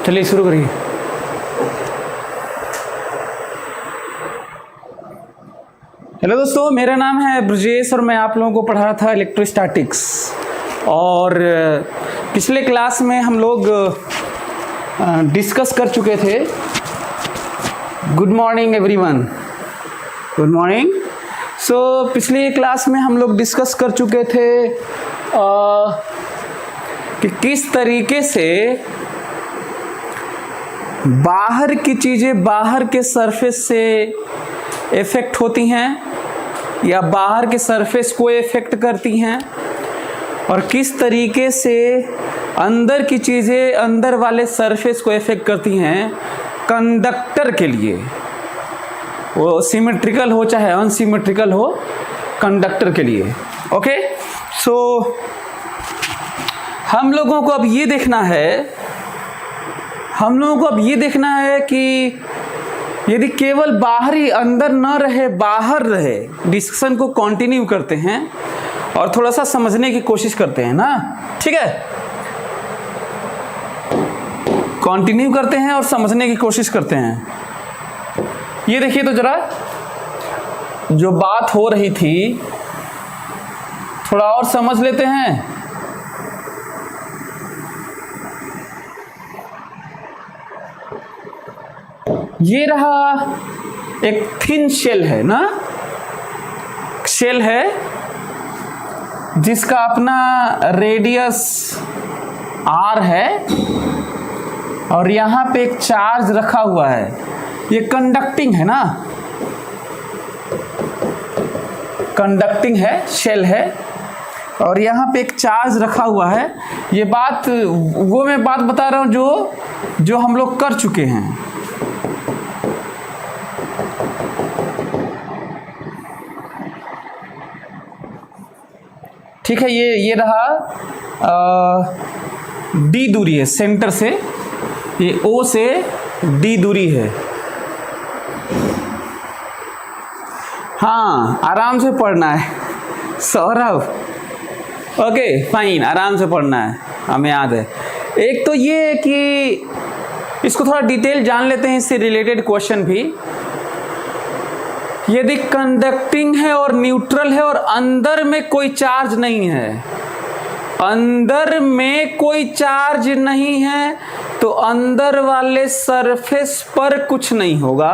चलिए शुरू करिए। हेलो दोस्तों, मेरा नाम है ब्रजेश और मैं आप लोगों को पढ़ा रहा था इलेक्ट्रोस्टैटिक्स। और पिछले क्लास में हम लोग डिस्कस कर चुके थे। Good morning everyone, good morning. So पिछली क्लास में हम लोग डिस्कस कर चुके थे कि किस तरीके से बाहर की चीज़ें बाहर के सरफेस से इफ़ेक्ट होती हैं या बाहर के सरफेस को इफ़ेक्ट करती हैं, और किस तरीके से अंदर की चीज़ें अंदर वाले सरफेस को इफ़ेक्ट करती हैं कंडक्टर के लिए, वो सिमेट्रिकल हो चाहे अनसिमेट्रिकल हो, कंडक्टर के लिए। ओके, सो हम लोगों को अब ये देखना है कि यदि केवल बाहर ही अंदर न रहे बाहर रहे, डिस्कशन को कंटिन्यू करते हैं और थोड़ा सा समझने की कोशिश करते हैं ना, ठीक है? कंटिन्यू करते हैं और समझने की कोशिश करते हैं। ये देखिए तो जरा, जो बात हो रही थी थोड़ा और समझ लेते हैं। ये रहा एक थिन शेल है ना, शेल है जिसका अपना रेडियस r है और यहाँ पे एक चार्ज रखा हुआ है। ये कंडक्टिंग है ना, कंडक्टिंग है, शेल है और यहाँ पे एक चार्ज रखा हुआ है। ये बात वो मैं बात बता रहा हूँ जो हम लोग कर चुके हैं। ठीक है, ये रहा d दूरी है सेंटर से, ये O से d दूरी है। हाँ, आराम से पढ़ना है सौरभ। ओके फाइन, आराम से पढ़ना है, हमें याद है। एक तो ये है कि इसको थोड़ा डिटेल जान लेते हैं, इससे रिलेटेड क्वेश्चन भी। यदि कंडक्टिंग है और न्यूट्रल है और अंदर में कोई चार्ज नहीं है, अंदर में कोई चार्ज नहीं है तो अंदर वाले सरफेस पर कुछ नहीं होगा,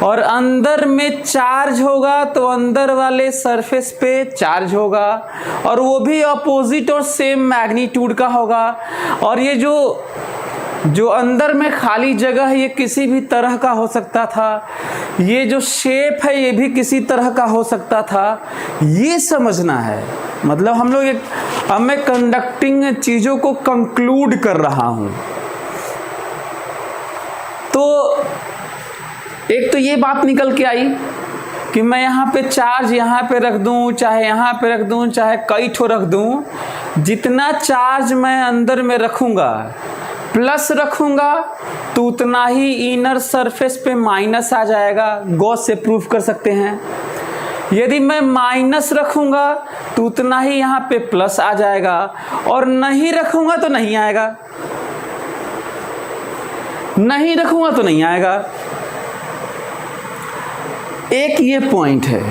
और अंदर में चार्ज होगा तो अंदर वाले सरफेस पे चार्ज होगा, और वो भी अपोजिट और सेम मैग्नीट्यूड का होगा। और ये जो अंदर में खाली जगह है ये किसी भी तरह का हो सकता था, ये जो शेप है ये भी किसी तरह का हो सकता था। ये समझना है, मतलब हम लोग अब मैं कंडक्टिंग चीज़ों को कंक्लूड कर रहा हूँ। तो एक तो ये बात निकल के आई कि मैं यहाँ पे चार्ज यहाँ पे रख दूँ, चाहे यहाँ पे रख दूँ, चाहे कई ठो रख दूँ, जितना चार्ज मैं अंदर में रखूँगा, प्लस रखूँगा, तो उतना ही इनर सरफेस पे माइनस आ जाएगा। गॉस से प्रूफ कर सकते हैं। यदि मैं माइनस रखूँगा तो उतना ही यहाँ पे प्लस आ जाएगा, और नहीं रखूँगा तो नहीं आएगा, नहीं रखूँगा तो नहीं आएगा। एक ये पॉइंट है।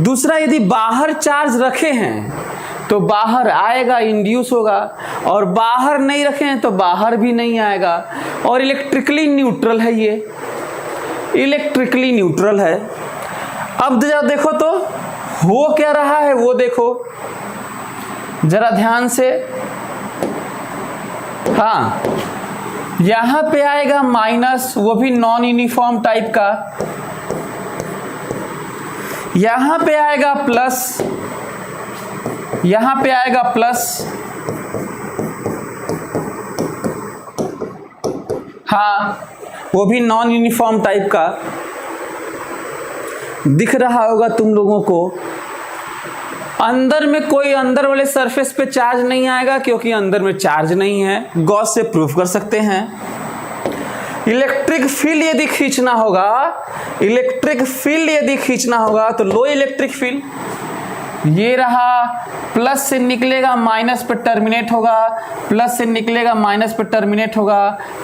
दूसरा, यदि बाहर चार्ज रखे हैं तो बाहर आएगा, इंड्यूस होगा, और बाहर नहीं रखे हैं तो बाहर भी नहीं आएगा। और इलेक्ट्रिकली न्यूट्रल है, ये इलेक्ट्रिकली न्यूट्रल है। अब जरा देखो तो हो क्या रहा है, वो देखो जरा ध्यान से। हाँ, यहाँ पे आएगा माइनस, वो भी नॉन यूनिफॉर्म टाइप का। यहाँ पे आएगा प्लस, यहाँ पे आएगा प्लस। हाँ, वो भी नॉन यूनिफॉर्म टाइप का। दिख रहा होगा तुम लोगों को। अंदर में कोई अंदर वाले सरफेस पे चार्ज नहीं आएगा क्योंकि अंदर में चार्ज नहीं है। गॉस से प्रूफ कर सकते हैं। इलेक्ट्रिक फील्ड यदि खींचना होगा, इलेक्ट्रिक फील्ड यदि खींचना होगा तो लो इलेक्ट्रिक फील्ड, ये रहा, प्लस से निकलेगा माइनस पे टर्मिनेट होगा, प्लस से निकलेगा माइनस पे टर्मिनेट होगा,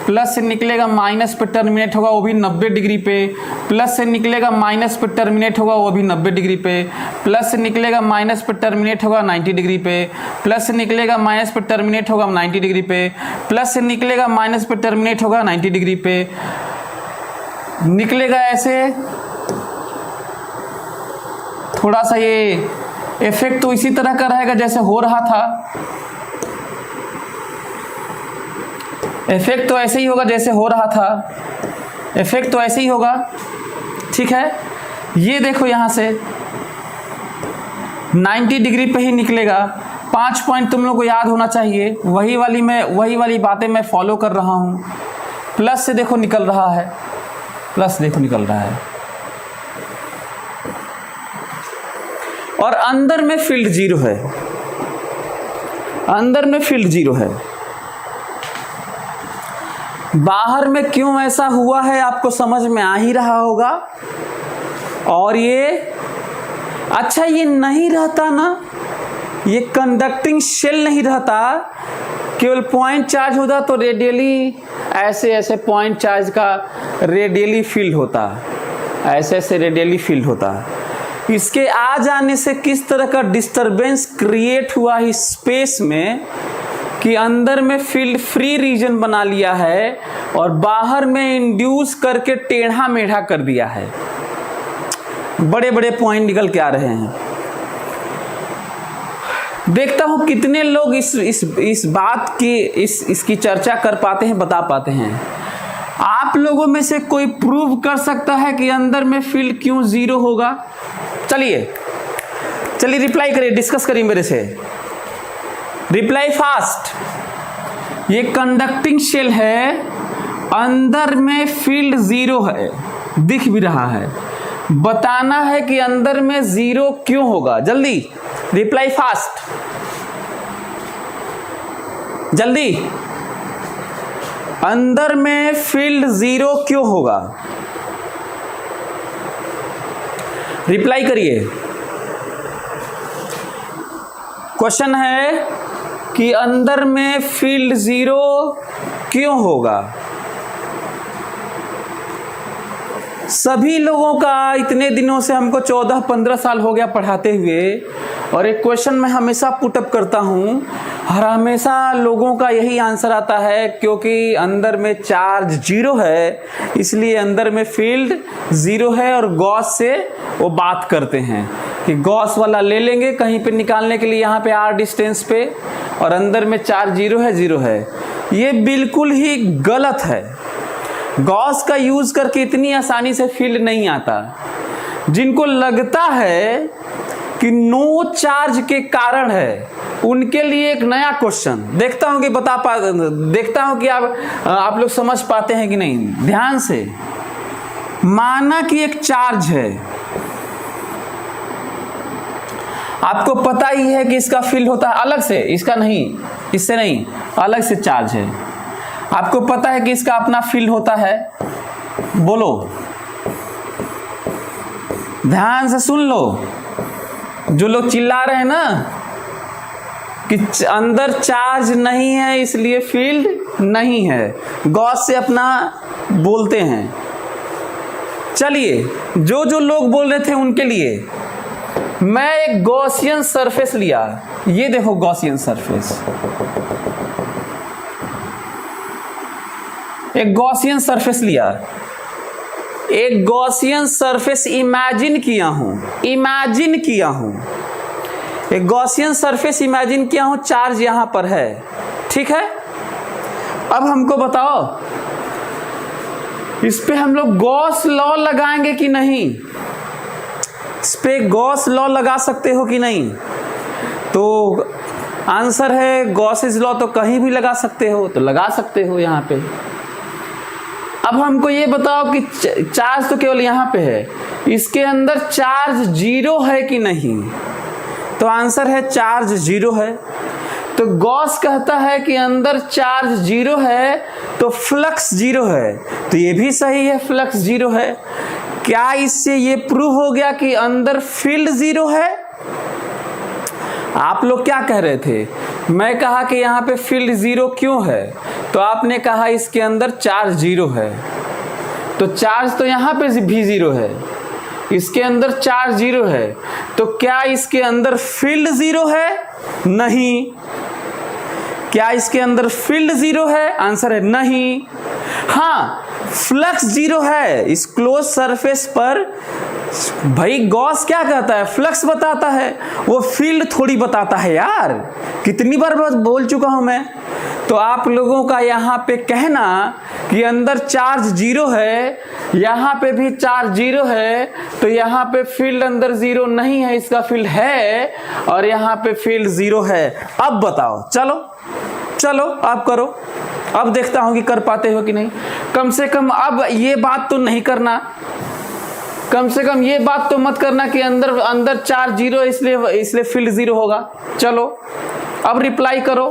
प्लस से निकलेगा माइनस पे टर्मिनेट होगा, वो भी 90 डिग्री पे, प्लस से निकलेगा माइनस पे टर्मिनेट होगा, वो भी 90 डिग्री पे, प्लस से निकलेगा माइनस पे टर्मिनेट होगा 90 डिग्री पे, प्लस से निकलेगा माइनस पे टर्मिनेट होगा 90 डिग्री पे, प्लस से निकलेगा माइनस पे टर्मिनेट होगा 90 डिग्री पे, निकलेगा ऐसे। थोड़ा सा ये इफेक्ट तो इसी तरह का रहेगा जैसे हो रहा था, इफेक्ट तो ऐसे ही होगा जैसे हो रहा था, इफेक्ट तो ऐसे ही होगा, ठीक है। ये देखो यहाँ से 90 डिग्री पे ही निकलेगा। 5 पॉइंट तुम लोग को याद होना चाहिए, वही वाली बातें मैं फॉलो कर रहा हूँ। प्लस से देखो निकल रहा है, प्लस देखो निकल रहा है, और अंदर में फील्ड 0 है, अंदर में फील्ड 0 है। बाहर में क्यों ऐसा हुआ है आपको समझ में आ ही रहा होगा। और ये अच्छा, ये नहीं रहता ना, ये कंडक्टिंग शेल नहीं रहता, केवल पॉइंट चार्ज होता तो रेडियली ऐसे ऐसे पॉइंट चार्ज का रेडियली फील्ड होता, ऐसे ऐसे रेडियली फील्ड होता। इसके आ जाने से किस तरह का डिस्टरबेंस क्रिएट हुआ इस स्पेस में कि अंदर में फील्ड फ्री रीजन बना लिया है और बाहर में इंड्यूस करके टेढ़ा मेढ़ा कर दिया है। बड़े बड़े पॉइंट निकल के आ रहे हैं। देखता हूं कितने लोग इस बात की इसकी चर्चा कर पाते हैं, बता पाते हैं। आप लोगों में से कोई प्रूव कर सकता है कि अंदर में फील्ड क्यों 0 होगा? चलिए रिप्लाई करिए, डिस्कस करिए मेरे से, रिप्लाई फास्ट। ये कंडक्टिंग शेल है, अंदर में फील्ड 0 है, दिख भी रहा है, बताना है कि अंदर में 0 क्यों होगा। जल्दी रिप्लाई फास्ट, जल्दी। अंदर में फील्ड 0 क्यों होगा? रिप्लाई करिए। क्वेश्चन है कि अंदर में फील्ड 0 क्यों होगा? सभी लोगों का इतने दिनों से हमको 14-15 साल हो गया पढ़ाते हुए, और एक क्वेश्चन मैं हमेशा पुटअप करता हूँ और हमेशा लोगों का यही आंसर आता है, क्योंकि अंदर में चार्ज 0 है इसलिए अंदर में फील्ड 0 है, और गॉस से वो बात करते हैं कि गॉस वाला ले लेंगे कहीं पे निकालने के लिए, यहाँ पे r डिस्टेंस पे, और अंदर में चार्ज 0 है। ये बिल्कुल ही गलत है। गॉस का यूज करके इतनी आसानी से फील्ड नहीं आता। जिनको लगता है कि नो चार्ज के कारण है, उनके लिए एक नया क्वेश्चन देखता हूं कि देखता हूं कि आप लोग समझ पाते हैं कि नहीं। ध्यान से माना कि एक चार्ज है, आपको पता ही है कि इसका फील्ड होता है अलग से, इसका नहीं, इससे नहीं, अलग से चार्ज है। आपको पता है कि इसका अपना फील्ड होता है। बोलो, ध्यान से सुन लो। जो लोग चिल्ला रहे हैं ना कि अंदर चार्ज नहीं है इसलिए फील्ड नहीं है, गॉस से अपना बोलते हैं। चलिए, जो लोग बोल रहे थे उनके लिए मैं एक गॉसियन सरफेस लिया। ये देखो गॉसियन सरफेस, एक गॉसियन सरफेस लिया, एक गॉसियन सरफेस इमेजिन किया हूं, एक गॉसियन सरफेस इमेजिन किया हूं, चार्ज यहां पर है, ठीक है। अब हमको बताओ इस पे हम लोग गॉस लॉ लगाएंगे कि नहीं? इस पे गॉस लॉ लगा सकते हो कि नहीं? तो आंसर है गॉसेस लॉ तो कहीं भी लगा सकते हो, तो लगा सकते हो यहाँ पे। अब हमको ये बताओ कि चार्ज तो केवल यहाँ पे है, इसके अंदर चार्ज 0 है कि नहीं? तो आंसर है चार्ज 0 है। तो गॉस कहता है कि अंदर चार्ज 0 है तो फ्लक्स 0 है, तो ये भी सही है, फ्लक्स 0 है। क्या इससे ये प्रूव हो गया कि अंदर फील्ड 0 है? आप लोग क्या कह रहे थे? मैं कहा कि यहाँ पे फील्ड जीरो क्यों है, तो आपने कहा इसके अंदर चार्ज जीरो है। तो चार्ज तो यहाँ पे भी जीरो है, इसके अंदर चार्ज जीरो है, तो क्या इसके अंदर फील्ड जीरो है? नहीं। क्या इसके अंदर फील्ड जीरो है? आंसर है नहीं। हाँ, फ्लक्स जीरो है इस क्लोज सरफेस पर। भाई गॉस क्या कहता है? फ्लक्स बताता है, वो फील्ड थोड़ी बताता है यार। कितनी बार बोल चुका हूं मैं। तो आप लोगों का यहाँ पे कहना कि अंदर चार्ज जीरो है, यहाँ पे भी चार्ज जीरो है, तो यहाँ पे फील्ड अंदर जीरो नहीं है, इसका फील्ड है, और यहाँ पे फील्ड जीरो है। अब बताओ, चलो चलो अब करो। अब देखता हूं कि कर पाते हो कि नहीं। कम से कम अब ये बात तो नहीं करना, कम से कम ये बात तो मत करना कि अंदर चार्ज जीरो इसलिए फील्ड जीरो होगा। चलो अब रिप्लाई करो,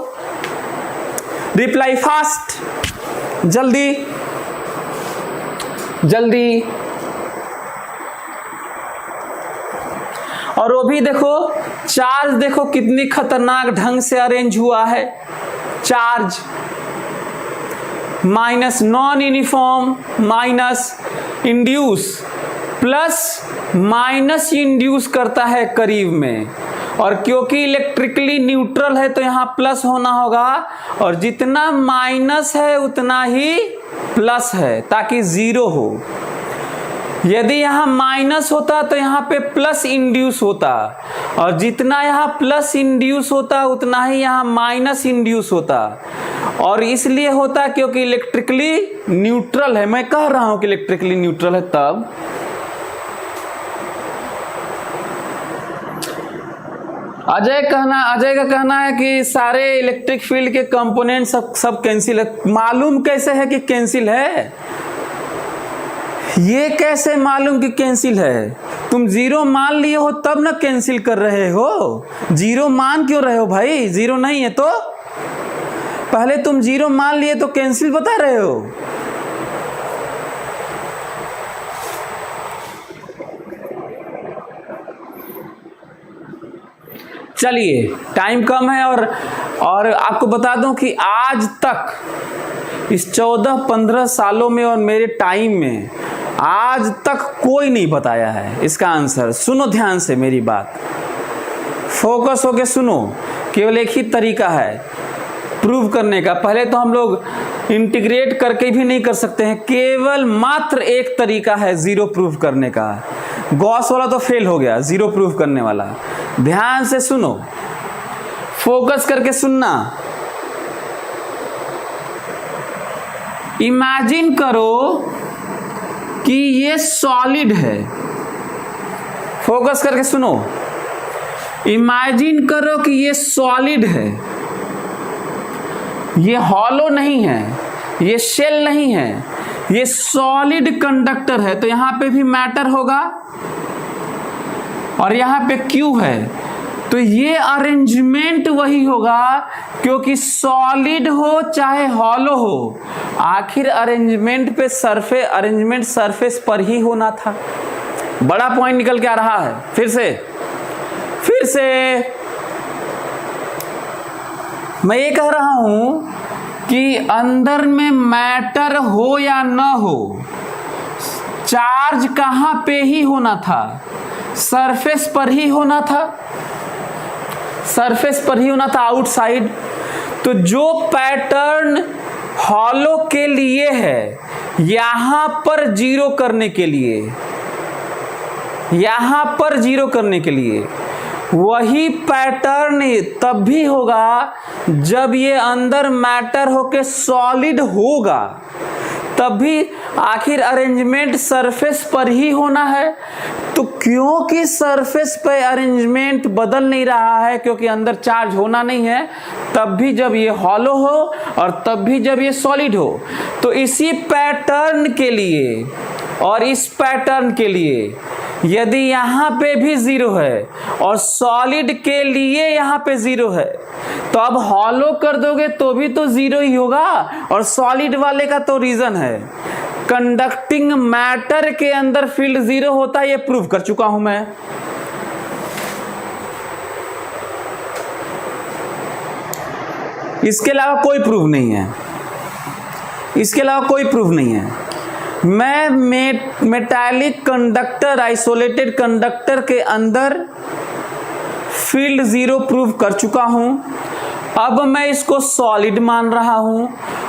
रिप्लाई फास्ट, जल्दी जल्दी। और वो भी देखो, चार्ज देखो कितनी खतरनाक ढंग से अरेंज हुआ है। Charge minus non uniform minus induce plus minus induce करता है करीब में, और क्योंकि इलेक्ट्रिकली न्यूट्रल है तो यहाँ प्लस होना होगा, और जितना माइनस है उतना ही प्लस है ताकि जीरो हो। यदि यहाँ माइनस होता तो यहाँ पे प्लस इंड्यूस होता, और जितना यहाँ प्लस इंड्यूस होता उतना ही यहाँ माइनस इंड्यूस होता, और इसलिए होता क्योंकि इलेक्ट्रिकली न्यूट्रल है। मैं कह रहा हूं कि इलेक्ट्रिकली न्यूट्रल है। तब अजय का कहना है कि सारे इलेक्ट्रिक फील्ड के कंपोनेंट सब कैंसिल है। मालूम कैसे है कि कैंसिल है? ये कैसे मालूम कि कैंसिल है? तुम जीरो मान लिए हो तब ना कैंसिल कर रहे हो। जीरो मान क्यों रहे हो भाई? जीरो नहीं है तो पहले तुम जीरो मान लिए तो कैंसिल बता रहे हो। चलिए टाइम कम है, और आपको बता दूं कि आज तक इस 14-15 सालों में और मेरे टाइम में आज तक कोई नहीं बताया है इसका आंसर। सुनो ध्यान से मेरी बात, फोकस होके सुनो। केवल एक ही तरीका है प्रूव करने का। पहले तो हम लोग इंटीग्रेट करके भी नहीं कर सकते हैं, केवल मात्र एक तरीका है जीरो प्रूव करने का। गॉस वाला तो फेल हो गया, जीरो प्रूव करने वाला। ध्यान से सुनो, फोकस करके सुनना। इमेजिन करो कि ये सॉलिड है। फोकस करके सुनो, इमेजिन करो कि ये सॉलिड है, ये हॉलो नहीं है, ये शेल नहीं है, ये सॉलिड कंडक्टर है। तो यहां पे भी मैटर होगा और यहां पे क्यू है, तो ये अरेंजमेंट वही होगा, क्योंकि सॉलिड हो चाहे हॉलो हो, आखिर अरेंजमेंट सरफेस पर ही होना था। बड़ा पॉइंट निकल के आ रहा है। फिर से मैं ये कह रहा हूं कि अंदर में मैटर हो या न हो, चार्ज कहां पे ही होना था? सरफेस पर ही होना था, सरफेस पर ही होना था, आउटसाइड। तो जो पैटर्न हॉलो के लिए है, यहां पर जीरो करने के लिए, यहां पर जीरो करने के लिए, वही पैटर्न तब भी होगा जब ये अंदर मैटर होके सॉलिड होगा, तब भी आखिर अरेंजमेंट सरफेस पर ही होना है। तो क्योंकि सरफेस पे अरेंजमेंट बदल नहीं रहा है, क्योंकि अंदर चार्ज होना नहीं है, तब भी जब ये हॉलो हो और तब भी जब ये सॉलिड हो, तो इसी पैटर्न के लिए और इस पैटर्न के लिए यदि यहाँ पे भी जीरो है और सॉलिड के लिए यहाँ पे जीरो है, तो अब हॉलो कर दोगे तो भी तो जीरो ही होगा। और सॉलिड वाले का तो रीजन है, कंडक्टिंग मैटर के अंदर फील्ड जीरो होता है, ये प्रूव कर चुका हूं मैं। इसके अलावा कोई प्रूफ नहीं है, इसके अलावा कोई प्रूफ नहीं है। मैं मेटालिक कंडक्टर, आइसोलेटेड कंडक्टर के अंदर फील्ड जीरो प्रूव कर चुका हूं। अब मैं इसको सॉलिड मान रहा हूं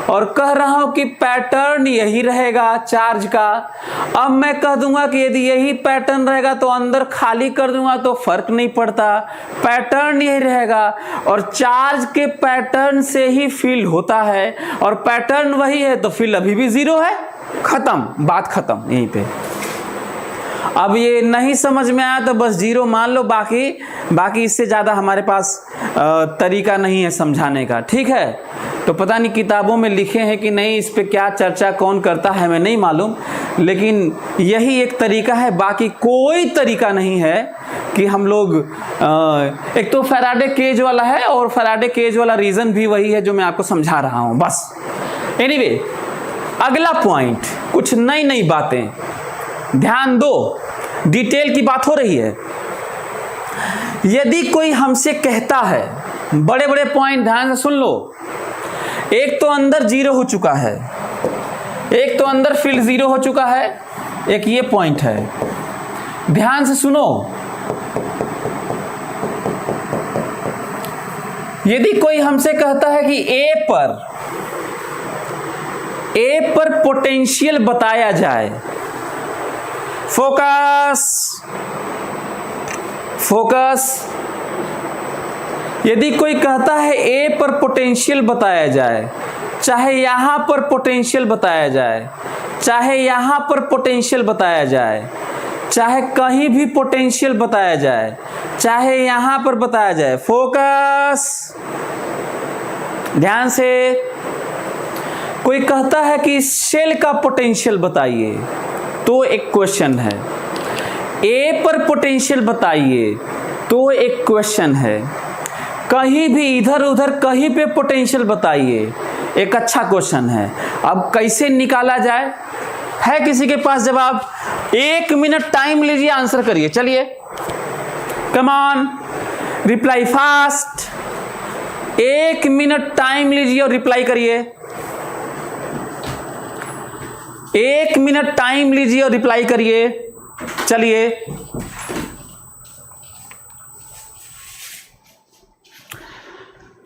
और कह रहा हूं कि पैटर्न यही रहेगा चार्ज का। अब मैं कह दूंगा कि यदि यही पैटर्न रहेगा तो अंदर खाली कर दूंगा तो फर्क नहीं पड़ता, पैटर्न यही रहेगा और चार्ज के पैटर्न से ही फील्ड होता है और पैटर्न वही है तो फील्ड अभी भी जीरो है। खत्म, बात खत्म यहीं पे। अब ये नहीं समझ में आया तो बस जीरो मान लो, बाकी इससे ज़्यादा हमारे पास तरीका नहीं है समझाने का, ठीक है। तो पता नहीं किताबों में लिखे हैं कि नहीं, इस पे क्या चर्चा कौन करता है हमें नहीं मालूम, लेकिन यही एक तरीका है, बाकी कोई तरीका नहीं है कि हम लोग एक तो फैराडे केज वाला है और फैराडे केज वाला रीज़न भी वही है जो मैं आपको समझा रहा हूँ बस। एनीवे, अगला पॉइंट, कुछ नई नई बातें, ध्यान दो, डिटेल की बात हो रही है। यदि कोई हमसे कहता है, बड़े बड़े पॉइंट ध्यान से सुन लो, एक तो अंदर जीरो हो चुका है, एक तो अंदर फील्ड जीरो हो चुका है, एक ये पॉइंट है, ध्यान से सुनो। यदि कोई हमसे कहता है कि ए पर पोटेंशियल बताया जाए, फोकस, यदि कोई कहता है ए पर पोटेंशियल बताया जाए, चाहे यहां पर पोटेंशियल बताया जाए, चाहे यहां पर पोटेंशियल बताया जाए, चाहे कहीं भी पोटेंशियल बताया जाए, चाहे यहां पर बताया जाए, फोकस, ध्यान से। कोई कहता है कि शेल का पोटेंशियल बताइए तो एक क्वेश्चन है, ए पर पोटेंशियल बताइए तो एक क्वेश्चन है, कहीं भी इधर उधर कहीं पे पोटेंशियल बताइए, एक अच्छा क्वेश्चन है। अब कैसे निकाला जाए, है किसी के पास जवाब? 1 मिनट टाइम लीजिए, आंसर करिए, चलिए, कम on, reply fast. 1 minute time लीजिए और रिप्लाई करिए। 1 मिनट टाइम लीजिए और रिप्लाई करिए, चलिए।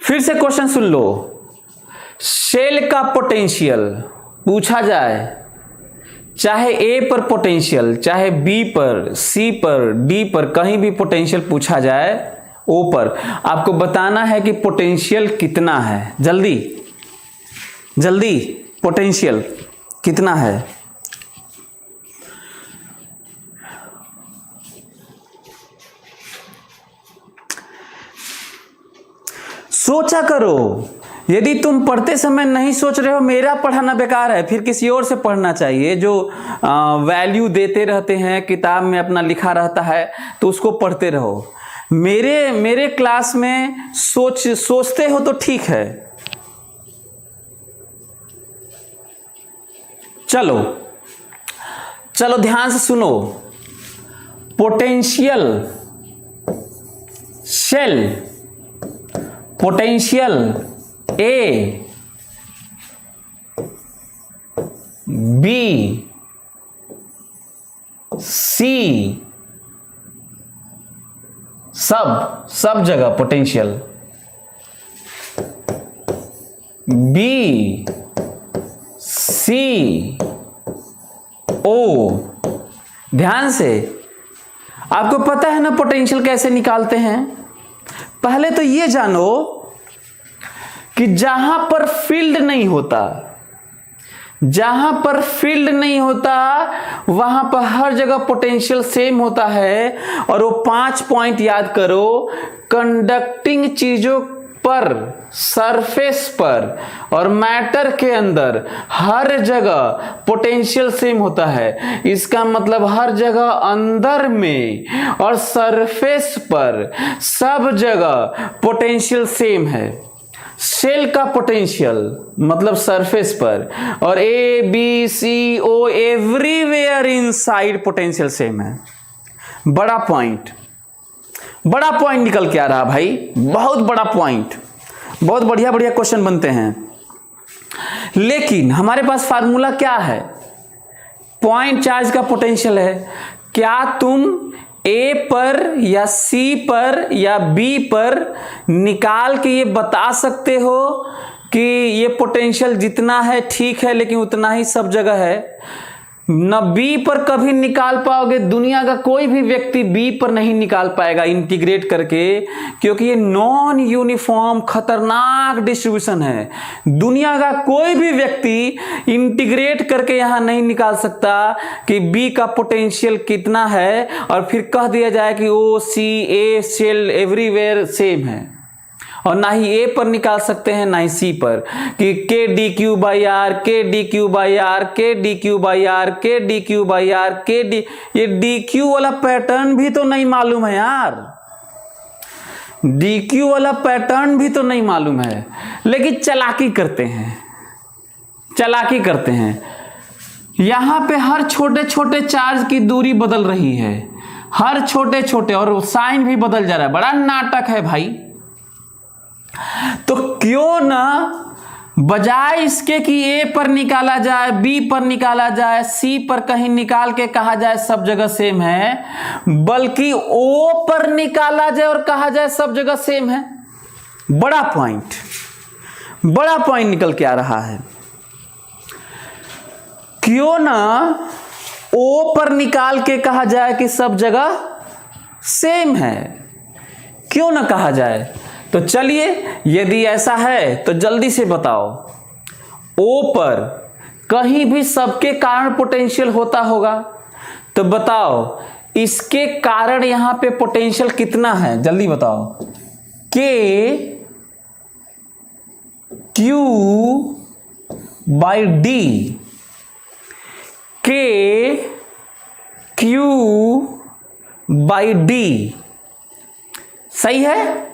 फिर से क्वेश्चन सुन लो। शेल का पोटेंशियल पूछा जाए, चाहे ए पर पोटेंशियल, चाहे बी पर, सी पर, डी पर, कहीं भी पोटेंशियल पूछा जाए, ओ पर, आपको बताना है कि पोटेंशियल कितना है। जल्दी जल्दी, पोटेंशियल कितना है? सोचा करो। यदि तुम पढ़ते समय नहीं सोच रहे हो, मेरा पढ़ाना बेकार है, फिर किसी और से पढ़ना चाहिए जो वैल्यू देते रहते हैं, किताब में अपना लिखा रहता है, तो उसको पढ़ते रहो। मेरे क्लास में सोचते हो तो ठीक है। चलो ध्यान से सुनो। पोटेंशियल शेल, पोटेंशियल ए, बी, सी, सब जगह पोटेंशियल, बी, सी, ओ। ध्यान से, आपको पता है ना पोटेंशियल कैसे निकालते हैं? पहले तो ये जानो कि जहां पर फील्ड नहीं होता, जहां पर फील्ड नहीं होता वहां पर हर जगह पोटेंशियल सेम होता है। और वो 5 पॉइंट याद करो। कंडक्टिंग चीजों पर, सरफेस पर और मैटर के अंदर हर जगह पोटेंशियल सेम होता है। इसका मतलब हर जगह अंदर में और सरफेस पर सब जगह पोटेंशियल सेम है। शेल का पोटेंशियल मतलब सरफेस पर, और A B C O everywhere inside potential same है। बड़ा पॉइंट निकल के आ रहा भाई, बहुत बड़ा पॉइंट। बहुत बढ़िया बढ़िया क्वेश्चन बनते हैं। लेकिन हमारे पास फार्मूला क्या है? पॉइंट चार्ज का पोटेंशियल है। क्या तुम ए पर या सी पर या बी पर निकाल के ये बता सकते हो कि ये पोटेंशियल जितना है ठीक है लेकिन उतना ही सब जगह है? न बी पर कभी निकाल पाओगे, दुनिया का कोई भी व्यक्ति बी पर नहीं निकाल पाएगा इंटीग्रेट करके, क्योंकि ये नॉन यूनिफॉर्म खतरनाक डिस्ट्रीब्यूशन है। दुनिया का कोई भी व्यक्ति इंटीग्रेट करके यहां नहीं निकाल सकता कि बी का पोटेंशियल कितना है और फिर कह दिया जाए कि ओ सी ए शेल एवरीवेयर सेम है। और ना ही ए पर निकाल सकते हैं ना ही सी पर कि के d q by r, K d q by r, K d q by r, K d q by r, K D, ये डी क्यू वाला पैटर्न भी तो नहीं मालूम है यार। डी क्यू वाला पैटर्न भी तो नहीं मालूम है, लेकिन चालाकी करते हैं, चालाकी करते हैं। यहां पे हर छोटे छोटे चार्ज की दूरी बदल रही है, हर छोटे छोटे, और साइन भी बदल जा रहा है। बड़ा नाटक है भाई। तो क्यों ना बजाय इसके कि ए पर निकाला जाए, बी पर निकाला जाए, सी पर कहीं निकाल के कहा जाए सब जगह सेम है, बल्कि ओ पर निकाला जाए और कहा जाए सब जगह सेम है। बड़ा पॉइंट निकल के आ रहा है। क्यों ना ओ पर निकाल के कहा जाए कि सब जगह सेम है, क्यों ना कहा जाए? तो चलिए, यदि ऐसा है तो जल्दी से बताओ, ओ पर कहीं भी सबके कारण पोटेंशियल होता होगा, तो बताओ इसके कारण यहां पे पोटेंशियल कितना है? जल्दी बताओ। के क्यू बाई डी, के क्यू बाई डी, सही है।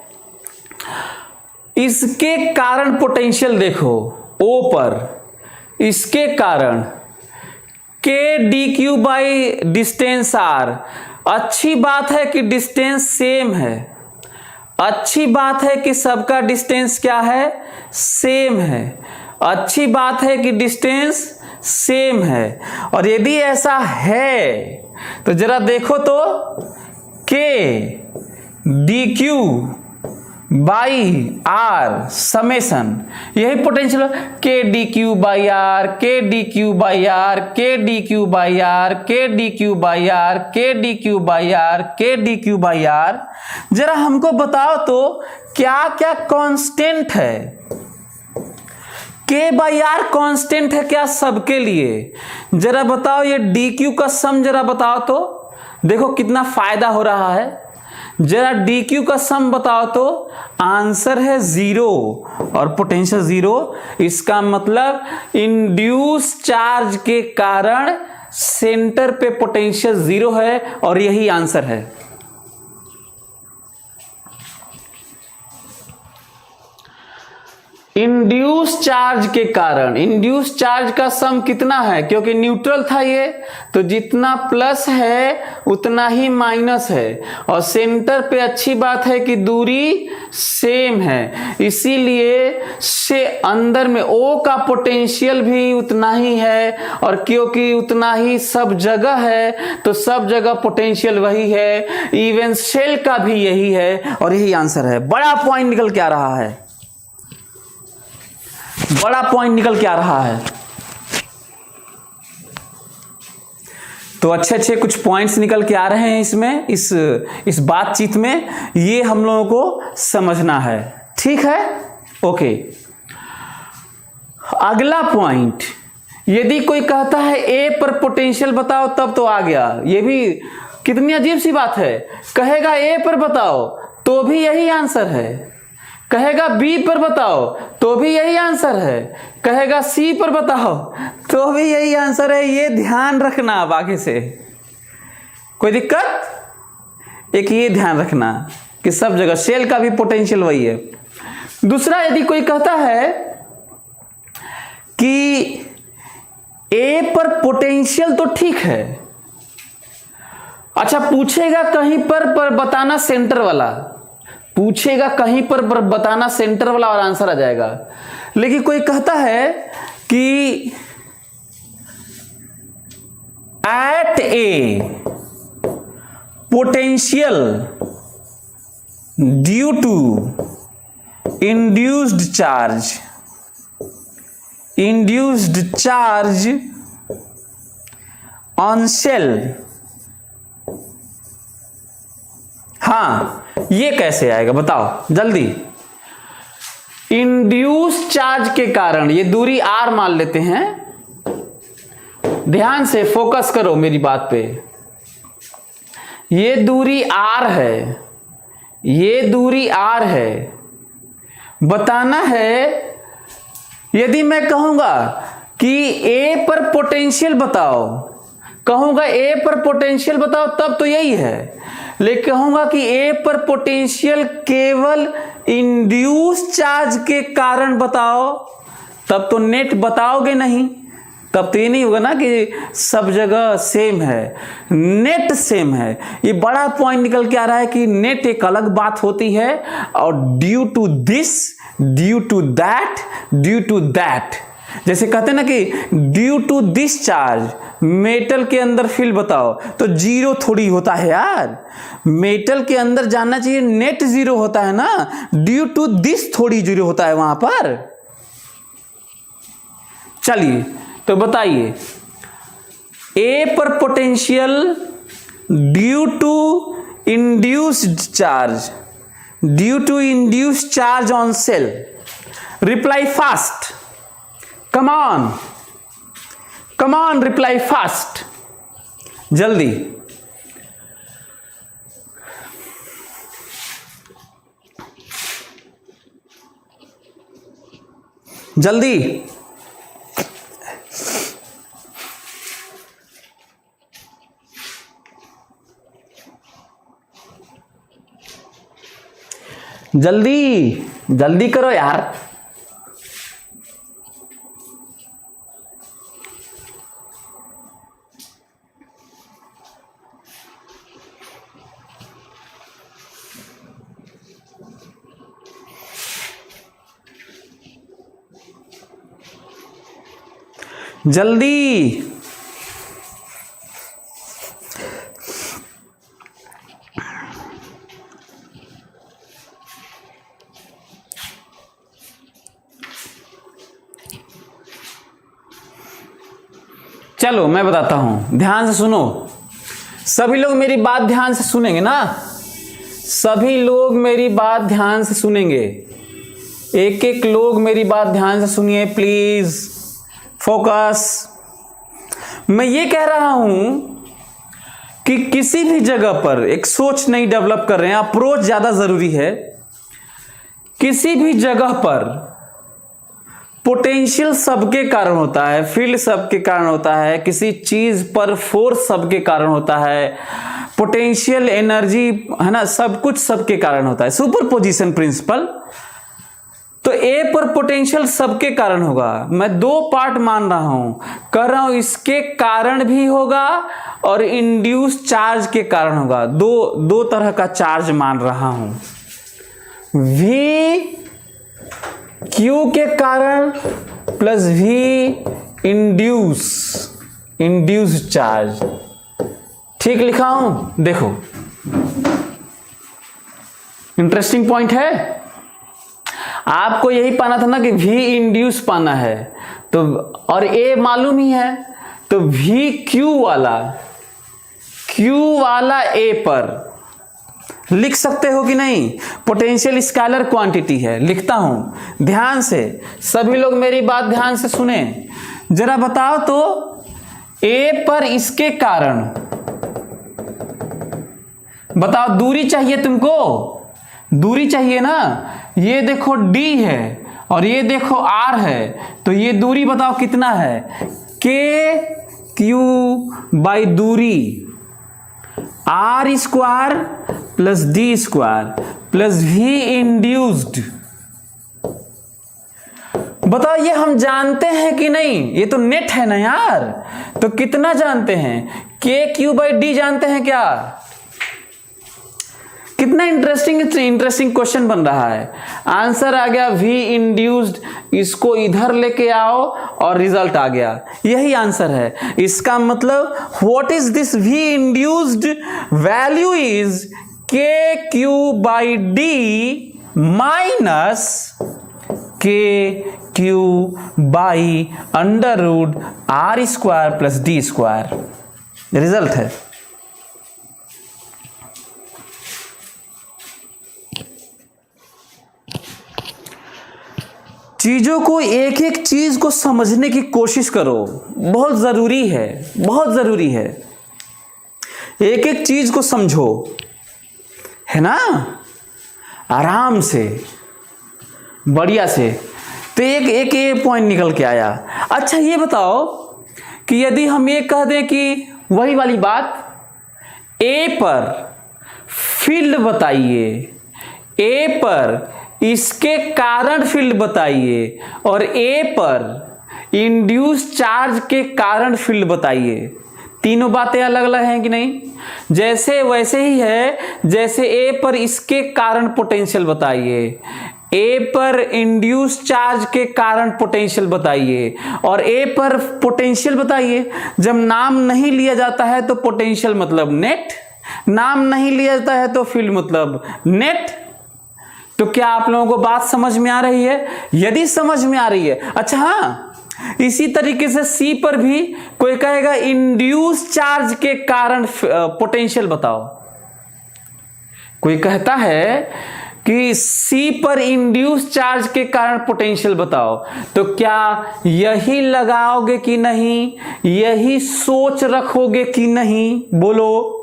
इसके कारण पोटेंशियल देखो ओ पर, इसके कारण K d q by distance r. अच्छी बात है कि डिस्टेंस सेम है, अच्छी बात है कि सबका डिस्टेंस क्या है? सेम है। अच्छी बात है कि डिस्टेंस सेम है। और यदि ऐसा है तो जरा देखो तो, K d q by r summation, यही potential K d q by r, K d q by r, K d q by r, K d q by r, K d q by r, K d q by r. जरा हमको बताओ तो क्या क्या constant है? के by are constant है क्या सबके लिए? जरा बताओ, ये डी क्यू का सम जरा बताओ तो, देखो कितना फायदा हो रहा है। जरा डी क्यू का सम बताओ तो, आंसर है 0 और पोटेंशियल 0। इसका मतलब इंड्यूस चार्ज के कारण सेंटर पे पोटेंशियल 0 है और यही आंसर है। इंड्यूस चार्ज के कारण, इंड्यूस चार्ज का सम कितना है? क्योंकि न्यूट्रल था ये, तो जितना प्लस है उतना ही माइनस है, और सेंटर पे अच्छी बात है कि दूरी सेम है, इसीलिए से अंदर में ओ का पोटेंशियल भी उतना ही है, और क्योंकि उतना ही सब जगह है तो सब जगह पोटेंशियल वही है, इवन शेल का भी यही है, और यही आंसर है। बड़ा पॉइंट निकल के आ रहा है, बड़ा पॉइंट निकल के आ रहा है। तो अच्छे अच्छे कुछ पॉइंट्स निकल के आ रहे हैं इसमें, इस बातचीत में, ये हम लोगों को समझना है। ठीक है, ओके। अगला पॉइंट, यदि कोई कहता है ए पर पोटेंशियल बताओ, तब तो आ गया। ये भी कितनी अजीब सी बात है। कहेगा ए पर बताओ तो भी यही आंसर है, कहेगा बी पर बताओ तो भी यही आंसर है, कहेगा सी पर बताओ तो भी यही आंसर है। ये ध्यान रखना अब आगे से, कोई दिक्कत? एक ये ध्यान रखना कि सब जगह शेल का भी पोटेंशियल वही है। दूसरा, यदि कोई कहता है कि ए पर पोटेंशियल तो ठीक है, अच्छा पूछेगा कहीं पर बताना सेंटर वाला, पूछेगा कहीं पर बताना सेंटर वाला और आंसर आ जाएगा। लेकिन कोई कहता है कि at a potential due to induced charge on cell। हाँ, ये कैसे आएगा बताओ जल्दी। इंड्यूस चार्ज के कारण, ये दूरी r मान लेते हैं, ध्यान से फोकस करो मेरी बात पे। ये दूरी r है, ये दूरी r है। बताना है, यदि मैं कहूंगा कि A पर पोटेंशियल बताओ, कहूंगा A पर पोटेंशियल बताओ, तब तो यही है। लेकिन कहूंगा कि A पर पोटेंशियल केवल इंड्यूस चार्ज के कारण बताओ, तब तो नेट बताओगे नहीं। तब तो ये नहीं होगा ना कि सब जगह सेम है, नेट सेम है। ये बड़ा पॉइंट निकल के आ रहा है कि नेट एक अलग बात होती है और due to this, due to that, due to that. जैसे कहते हैं ना कि due to this charge, metal के अंदर फील्ड बताओ, तो जीरो थोड़ी होता है यार। मेटल के अंदर जानना चाहिए नेट जीरो होता है ना, ड्यू टू दिस थोड़ी जीरो होता है वहां पर। चलिए तो बताइए, A पर potential due to induced charge, due to induced charge on shell. Reply fast, come on, come on, reply fast, जल्दी। जल्दी जल्दी जल्दी करो यार। जल्दी चलो मैं बताता हूं, ध्यान से सुनो। सभी लोग मेरी बात ध्यान से सुनेंगे ना? सभी लोग मेरी बात ध्यान से सुनेंगे। एक एक लोग मेरी बात ध्यान से सुनिए प्लीज, फोकस। मैं ये कह रहा हूं कि किसी भी जगह पर एक सोच नहीं डेवलप कर रहे हैं, अप्रोच ज्यादा जरूरी है। किसी भी जगह पर पोटेंशियल सबके कारण होता है, फील्ड सबके कारण होता है, किसी चीज पर फोर्स सबके कारण होता है, पोटेंशियल एनर्जी है ना, सब कुछ सबके कारण होता है, सुपरपोजिशन प्रिंसिपल। तो ए पर पोटेंशियल सबके कारण होगा। मैं दो पार्ट मान रहा हूं, कह रहा हूं इसके कारण भी होगा और इंड्यूस चार्ज के कारण होगा। दो तरह का चार्ज मान रहा हूं। V क्यू के कारण प्लस V इंड्यूस चार्ज। ठीक लिखा हूं? देखो इंटरेस्टिंग पॉइंट है। आपको यही पाना था ना कि V इंड्यूस पाना है, तो और A मालूम ही है, तो V क्यू वाला A पर लिख सकते हो कि नहीं? पोटेंशियल स्केलर क्वांटिटी है, लिखता हूं ध्यान से। सभी लोग मेरी बात ध्यान से सुने। जरा बताओ तो A पर इसके कारण, बताओ दूरी चाहिए तुमको, दूरी चाहिए ना। ये देखो D है और ये देखो R है, तो ये दूरी बताओ कितना है? KQ बाई दूरी R square plus D square plus V induced. बताओ ये हम जानते हैं कि नहीं? ये तो नेट है ना यार। तो कितना जानते हैं? KQ बाई D जानते हैं क्या? कितना इंटरेस्टिंग क्वेश्चन बन रहा है। आंसर आ गया V इंड्यूस्ड, इसको इधर लेके आओ और रिजल्ट आ गया, यही आंसर है। इसका मतलब what is this V induced, value is KQ/D minus KQ/√R² plus D², result है। चीजों को एक एक चीज को समझने की कोशिश करो, बहुत जरूरी है, बहुत जरूरी है। एक एक चीज को समझो, है ना, आराम से, बढ़िया से। तो एक ये पॉइंट निकल के आया। अच्छा ये बताओ कि यदि हम ये कह दें कि वही वाली बात, ए पर फील्ड बताइए, ए पर इसके कारण फील्ड बताइए और ए पर इंड्यूस चार्ज के कारण फील्ड बताइए, तीनों बातें अलग अलग हैं कि नहीं? जैसे वैसे ही है, जैसे ए पर इसके कारण पोटेंशियल बताइए, ए पर इंड्यूस चार्ज के कारण पोटेंशियल बताइए और ए पर पोटेंशियल बताइए। जब नाम नहीं लिया जाता है तो पोटेंशियल मतलब नेट, नाम नहीं लिया जाता है तो फील्ड मतलब नेट। तो क्या आप लोगों को बात समझ में आ रही है? यदि समझ में आ रही है, अच्छा हाँ, इसी तरीके से सी पर भी कोई कहेगा इंड्यूस चार्ज के कारण पोटेंशियल बताओ। कोई कहता है कि सी पर इंड्यूस चार्ज के कारण पोटेंशियल बताओ, तो क्या यही लगाओगे कि नहीं, यही सोच रखोगे कि नहीं? बोलो,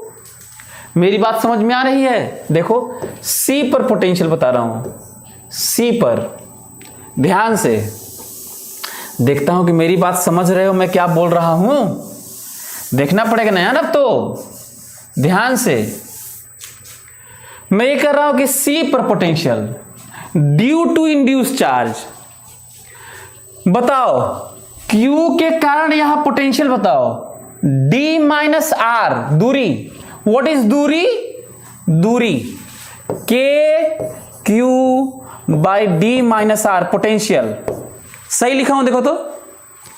मेरी बात समझ में आ रही है? देखो सी पर पोटेंशियल बता रहा हूं, सी पर ध्यान से देखता हूं कि मेरी बात समझ रहे हो मैं क्या बोल रहा हूं। देखना पड़ेगा ना यार, अब तो ध्यान से। मैं ये कर रहा हूं कि सी पर potential due to induce charge बताओ, क्यू के कारण यहां पोटेंशियल बताओ, डी माइनस आर दूरी, व्हाट इज दूरी? दूरी KQ/D माइनस आर पोटेंशियल, सही लिखा हूं देखो, तो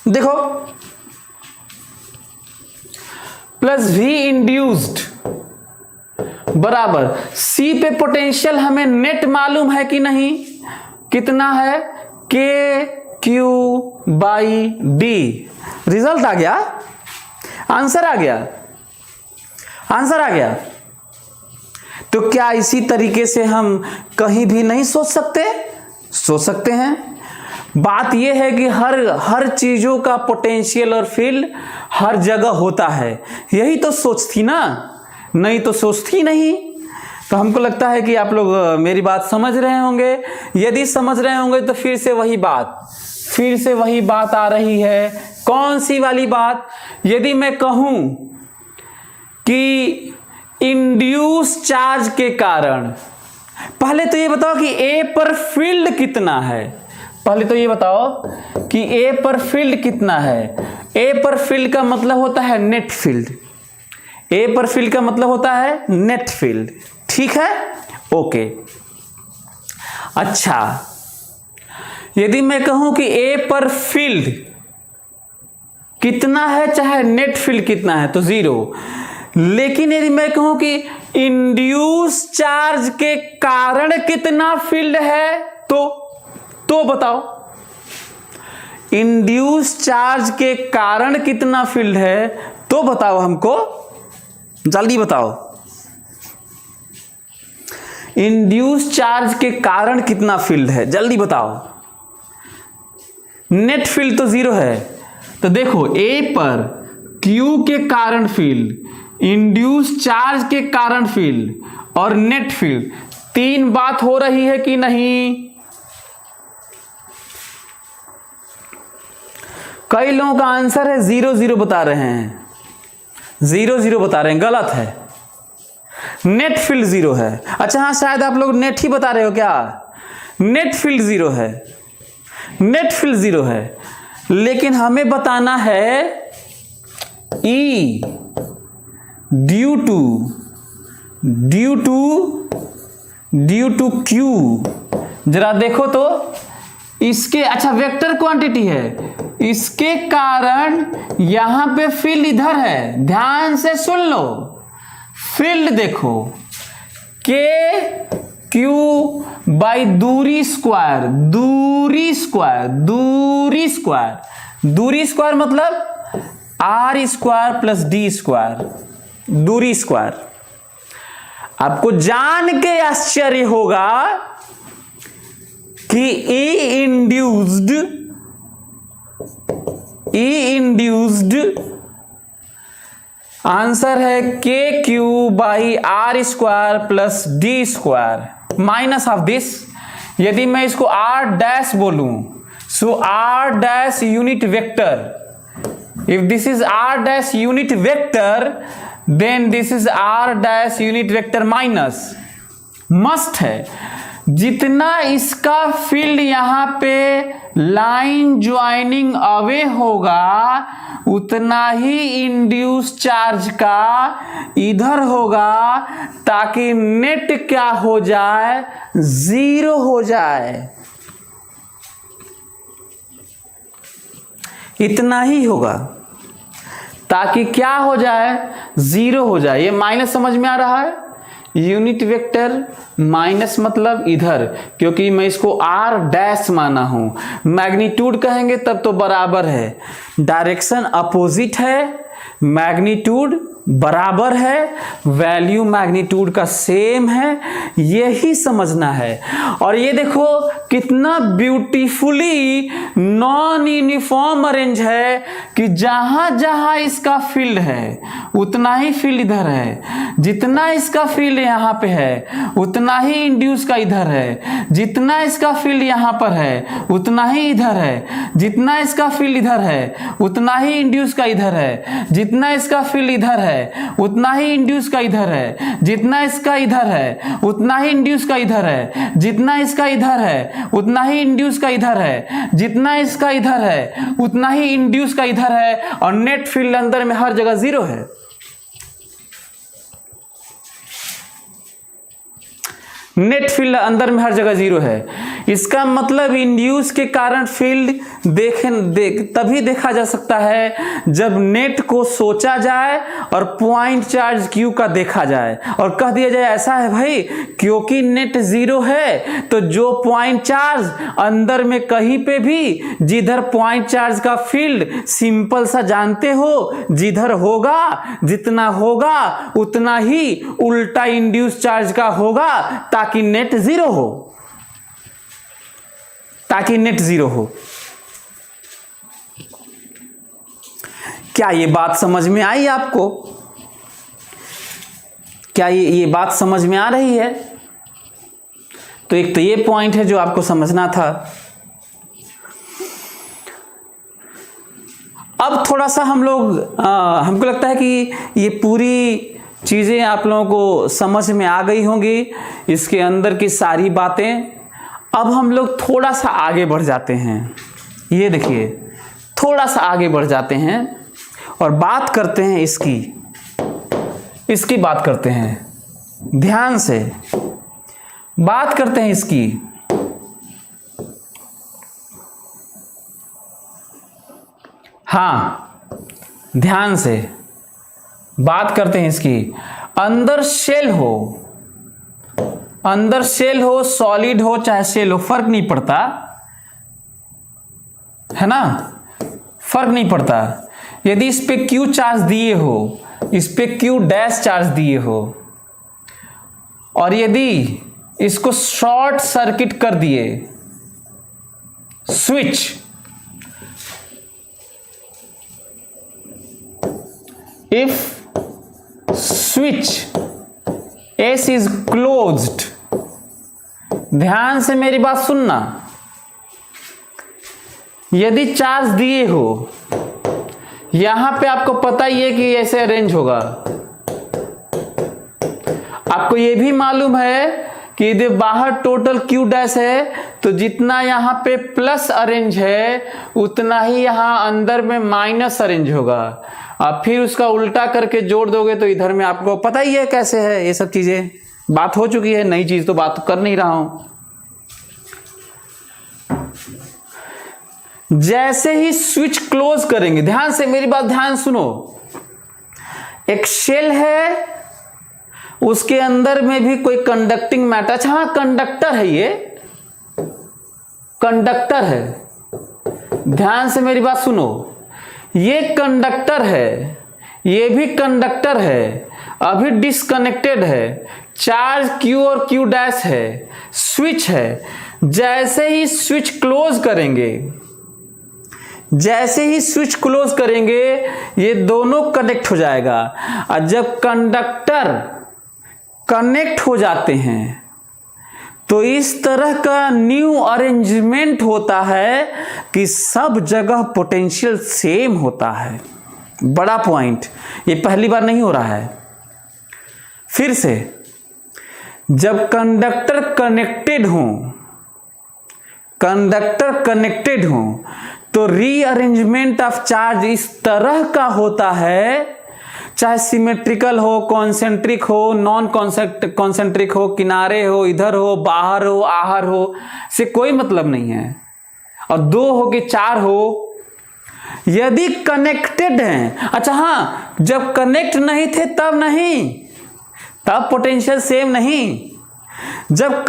देखो प्लस V इंड्यूस्ड बराबर सी पे पोटेंशियल हमें नेट मालूम है कि नहीं, कितना है? KQ/D, रिजल्ट आ गया, आंसर आ गया, आंसर आ गया। तो क्या इसी तरीके से हम कहीं भी नहीं सोच सकते? सोच सकते हैं। बात यह है कि हर चीजों का पोटेंशियल और फील्ड हर जगह होता है, यही तो सोच थी ना, नहीं तो सोच थी नहीं। तो हमको लगता है कि आप लोग मेरी बात समझ रहे होंगे। यदि समझ रहे होंगे तो फिर से वही बात आ रही है। कौन सी वाली बात? यदि मैं कहूं कि इंड्यूस चार्ज के कारण, पहले तो ये बताओ कि ए पर फील्ड कितना है, पहले तो ये बताओ कि ए पर फील्ड कितना है। ए पर फील्ड का मतलब होता है नेट फील्ड, ए पर फील्ड का मतलब होता है नेट फील्ड, ठीक है, ओके। अच्छा यदि मैं कहूं कि ए पर फील्ड कितना है, चाहे नेट फील्ड कितना है, तो 0। लेकिन यदि मैं कहूं कि इंड्यूस चार्ज के कारण कितना फील्ड है, तो बताओ, इंड्यूस चार्ज के कारण कितना फील्ड है, तो बताओ हमको, जल्दी बताओ। इंड्यूस चार्ज के कारण कितना फील्ड है, जल्दी बताओ। नेट फील्ड तो 0 है, तो देखो ए पर क्यू के कारण फील्ड, इंड्यूस चार्ज के कारण फील्ड और नेट फील्ड, 3 बात हो रही है कि नहीं? कई लोगों का आंसर है 0 0 बता रहे हैं, 0 0 बता रहे हैं, गलत है। नेट फील्ड 0 है। अच्छा हाँ, शायद आप लोग नेट ही बता रहे हो क्या? नेट फील्ड 0 है, नेट फील्ड 0 है, लेकिन हमें बताना है E due to due to Q, जरा देखो तो इसके, अच्छा वेक्टर क्वांटिटी है, इसके कारण यहां पे फील्ड इधर है, ध्यान से सुन लो, फील्ड देखो के क्यू बाई दूरी स्क्वायर, दूरी स्क्वायर, दूरी स्क्वायर, दूरी स्क्वायर मतलब R square plus D square, दूरी स्क्वायर। आपको जान के आश्चर्य होगा कि ई इंड्यूस्ड आंसर है K Q by R square plus D square minus of this. यदि मैं इसको आर डैश बोलूं, so R dash unit vector, if this is R dash unit vector then this is R dash unit vector minus, must है। जितना इसका field यहां पे line joining away होगा उतना ही इंड्यूस चार्ज का इधर होगा, ताकि नेट क्या हो जाए, जीरो हो जाए। इतना ही होगा, ताकि क्या हो जाए, जीरो हो जाए। ये माइनस समझ में आ रहा है, यूनिट वेक्टर माइनस मतलब इधर, क्योंकि मैं इसको आर डैश माना हूं। मैग्नीट्यूड कहेंगे तब तो बराबर है, डायरेक्शन अपोजिट है, मैग्नीट्यूड बराबर है, वैल्यू मैग्नीट्यूड का सेम है, यही समझना है। और ये देखो कितना ब्यूटीफुली नॉन यूनिफॉर्म अरेंज है कि जहां जहां इसका फील्ड है उतना ही फील्ड इधर है, जितना इसका फील्ड यहां पे है उतना ही इंड्यूस का इधर है, जितना इसका फील्ड यहां पर है उतना ही इधर है, जितना इसका फील्ड इधर है उतना ही इंड्यूस का इधर है, जितना इसका फील्ड इधर है उतना ही इंड्यूस का इधर है, जितना इसका इधर है उतना ही इंड्यूस का इधर है, जितना इसका इधर है उतना ही इंड्यूस का इधर है, जितना इसका इधर है उतना ही इंड्यूस का इधर है, और नेट फील्ड अंदर में हर जगह जीरो है। नेट फील्ड अंदर में हर जगह जीरो है। इसका मतलब इंड्यूस के कारण फील्ड तभी देखा जा सकता है जब नेट को सोचा जाए और पॉइंट चार्ज क्यू का देखा जाए, और कह दिया जाए ऐसा है भाई क्योंकि नेट जीरो है तो जो पॉइंट चार्ज अंदर में कहीं पे भी जिधर पॉइंट चार्ज का फील्ड सिंपल सा जानते हो, जिधर होगा जितना होगा उतना ही उल्टा इंड्यूस चार्ज का होगा, ताकि नेट जीरो हो, ताकि नेट जीरो हो। क्या ये बात समझ में आई आपको? क्या ये बात समझ में आ रही है? तो एक तो ये पॉइंट है जो आपको समझना था। अब थोड़ा सा हमको लगता है कि ये पूरी चीजें आप लोगों को समझ में आ गई होंगी, इसके अंदर की सारी बातें। अब हम लोग थोड़ा सा आगे बढ़ जाते हैं। ये देखिए, थोड़ा सा आगे बढ़ जाते हैं और बात करते हैं इसकी बात करते हैं, ध्यान से बात करते हैं इसकी। हाँ, ध्यान से बात करते हैं इसकी। अंदर शेल हो, सॉलिड हो चाहे शेल हो, फर्क नहीं पड़ता, है ना, फर्क नहीं पड़ता। यदि इस पे क्यू चार्ज दिए हो, इस पे क्यू डैश चार्ज दिए हो, और यदि इसको शॉर्ट सर्किट कर दिए, switch, if switch S is closed, ध्यान से मेरी बात सुनना। यदि चार्ज दिए हो, यहां पे आपको पता ही है कि ऐसे अरेंज होगा। आपको यह भी मालूम है कि यदि बाहर टोटल Q डैश है तो जितना यहाँ पे प्लस अरेंज है उतना ही यहाँ अंदर में माइनस अरेंज होगा। अब फिर उसका उल्टा करके जोड़ दोगे तो इधर में आपको पता ही है कैसे है ये सब चीजें, बात हो चुकी है, नई चीज तो बात कर नहीं रहा हूं। जैसे ही स्विच क्लोज करेंगे, ध्यान से मेरी बात ध्यान सुनो, एक शेल है उसके अंदर में भी कोई कंडक्टिंग मैटर, अच्छा हाँ कंडक्टर है, ये कंडक्टर है, ध्यान से मेरी बात सुनो, ये कंडक्टर है, ये भी कंडक्टर है, अभी डिस्कनेक्टेड है, चार्ज Q और Q डैश है, स्विच है। जैसे ही स्विच क्लोज करेंगे, जैसे ही स्विच क्लोज करेंगे ये दोनों कनेक्ट हो जाएगा। और जब कंडक्टर कनेक्ट हो जाते हैं तो इस तरह का न्यू अरेंजमेंट होता है कि सब जगह पोटेंशियल सेम होता है। बड़ा पॉइंट, ये पहली बार नहीं हो रहा है। फिर से, जब कंडक्टर कनेक्टेड हो तो रीअरेंजमेंट ऑफ चार्ज इस तरह का होता है, चाहे सिमेट्रिकल हो, कॉन्सेंट्रिक हो, नॉन कॉन्सेंट्रिक हो, किनारे हो, इधर हो, बाहर हो, आहर हो, से कोई मतलब नहीं है। और 2 हो कि 4 हो, यदि कनेक्टेड हैं, अच्छा हाँ जब कनेक्ट नहीं थे तब नहीं, तब पोटेंशियल सेम नहीं, जब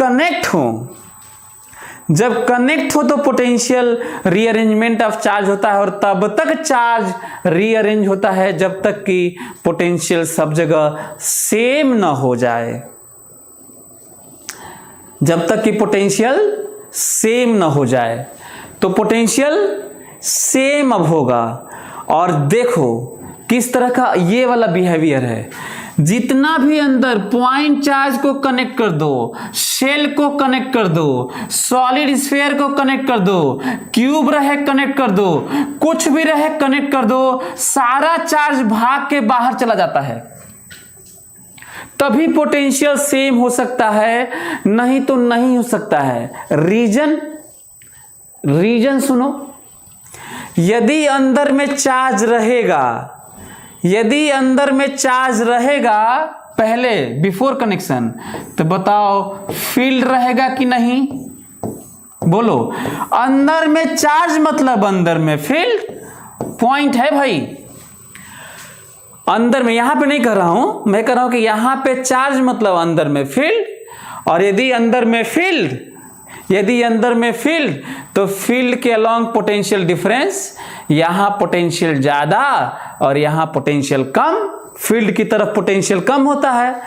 कनेक्ट हो तो पोटेंशियल रीअरेंजमेंट ऑफ चार्ज होता है, और तब तक चार्ज रीअरेंज होता है जब तक कि पोटेंशियल सब जगह सेम न हो जाए, जब तक कि पोटेंशियल सेम न हो जाए। तो पोटेंशियल सेम अब होगा। और देखो किस तरह का ये वाला बिहेवियर है, जितना भी अंदर पॉइंट चार्ज को कनेक्ट कर दो, शेल को कनेक्ट कर दो, सॉलिड स्फीयर को कनेक्ट कर दो, क्यूब रहे कनेक्ट कर दो, कुछ भी रहे कनेक्ट कर दो, सारा चार्ज भाग के बाहर चला जाता है, तभी पोटेंशियल सेम हो सकता है, नहीं तो नहीं हो सकता है। रीजन सुनो, यदि अंदर में चार्ज रहेगा, पहले बिफोर कनेक्शन, तो बताओ फील्ड रहेगा कि नहीं? बोलो, अंदर में चार्ज मतलब अंदर में फील्ड, पॉइंट है भाई। अंदर में, यहां पे नहीं कर रहा हूं, मैं कर रहा हूं कि यहां पे चार्ज मतलब अंदर में फील्ड, और यदि अंदर में फील्ड तो फील्ड के अलोंग पोटेंशियल डिफरेंस, यहां पोटेंशियल ज्यादा और यहां पोटेंशियल कम, फील्ड की तरफ पोटेंशियल कम होता है।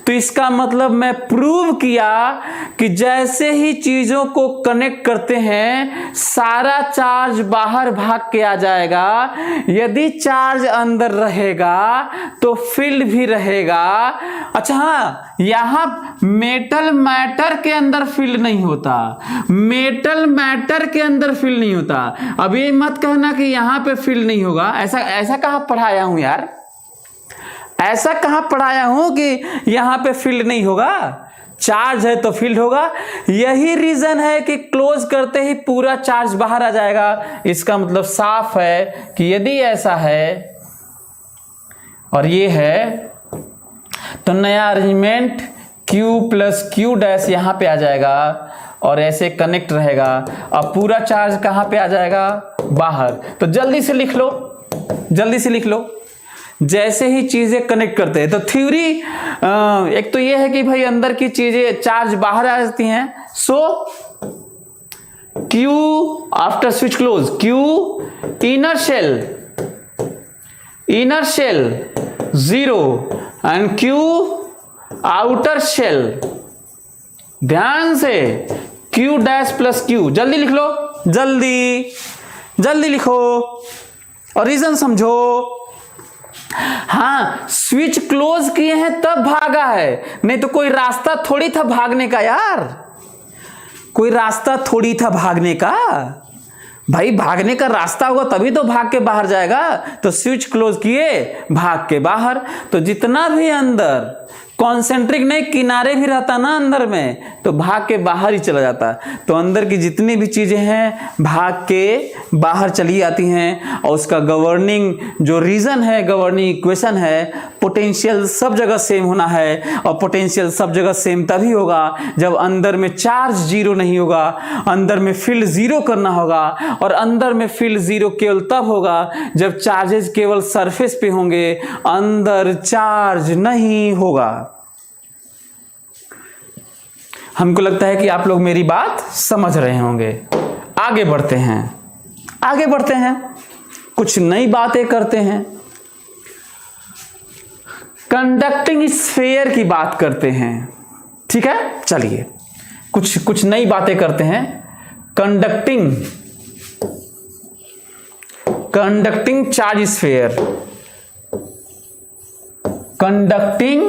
तो इसका मतलब मैं प्रूव किया कि जैसे ही चीजों को कनेक्ट करते हैं सारा चार्ज बाहर भाग के आ जाएगा। यदि चार्ज अंदर रहेगा तो फील्ड भी रहेगा। अच्छा हाँ, यहां मेटल मैटर के अंदर फील्ड नहीं होता, अब ये मत कहना कि यहां पे फील्ड नहीं होगा। ऐसा कहां पढ़ाया हूं यार, ऐसा कहां पढ़ाया हूं कि यहां पे फील्ड नहीं होगा? चार्ज है तो फील्ड होगा। यही रीजन है कि क्लोज करते ही पूरा चार्ज बाहर आ जाएगा। इसका मतलब साफ है कि यदि ऐसा है और ये है तो नया arrangement Q plus Q dash यहां पे आ जाएगा और ऐसे कनेक्ट रहेगा। अब पूरा चार्ज कहां पे आ जाएगा? बाहर। तो जल्दी से लिख लो, जैसे ही चीजें कनेक्ट करते हैं तो थ्योरी एक तो ये है कि भाई अंदर की चीजें चार्ज बाहर आ जाती हैं। So Q after switch close, Q inner shell 0 and Q outer shell. ध्यान से Q डैश प्लस Q, जल्दी लिख लो, जल्दी लिखो और रीजन समझो। हाँ, स्विच क्लोज किए हैं तब भागा है, नहीं तो कोई रास्ता थोड़ी था भागने का यार, कोई रास्ता थोड़ी था भागने का। भाई भागने का रास्ता होगा तभी तो भाग के बाहर जाएगा। तो स्विच क्लोज किए, भाग के बाहर। तो जितना भी अंदर कॉन्सेंट्रिक नहीं, किनारे भी रहता ना अंदर में, तो भाग के बाहर ही चला जाता। तो अंदर की जितनी भी चीजें हैं भाग के बाहर चली जाती हैं, और उसका गवर्निंग जो रीजन है, गवर्निंग इक्वेशन है, पोटेंशियल सब जगह सेम होना है। और पोटेंशियल सब जगह सेम तभी होगा जब अंदर में चार्ज जीरो नहीं होगा, अंदर में फील्ड जीरो करना होगा। और अंदर में फील्ड जीरो केवल तब होगा जब चार्जेस केवल सरफेस पे होंगे, अंदर चार्ज नहीं होगा। हमको लगता है कि आप लोग मेरी बात समझ रहे होंगे। आगे बढ़ते हैं, आगे बढ़ते हैं, कुछ नई बातें करते हैं। कंडक्टिंग स्फीयर की बात करते हैं, ठीक है। चलिए कुछ नई बातें करते हैं। Conducting charge sphere, conducting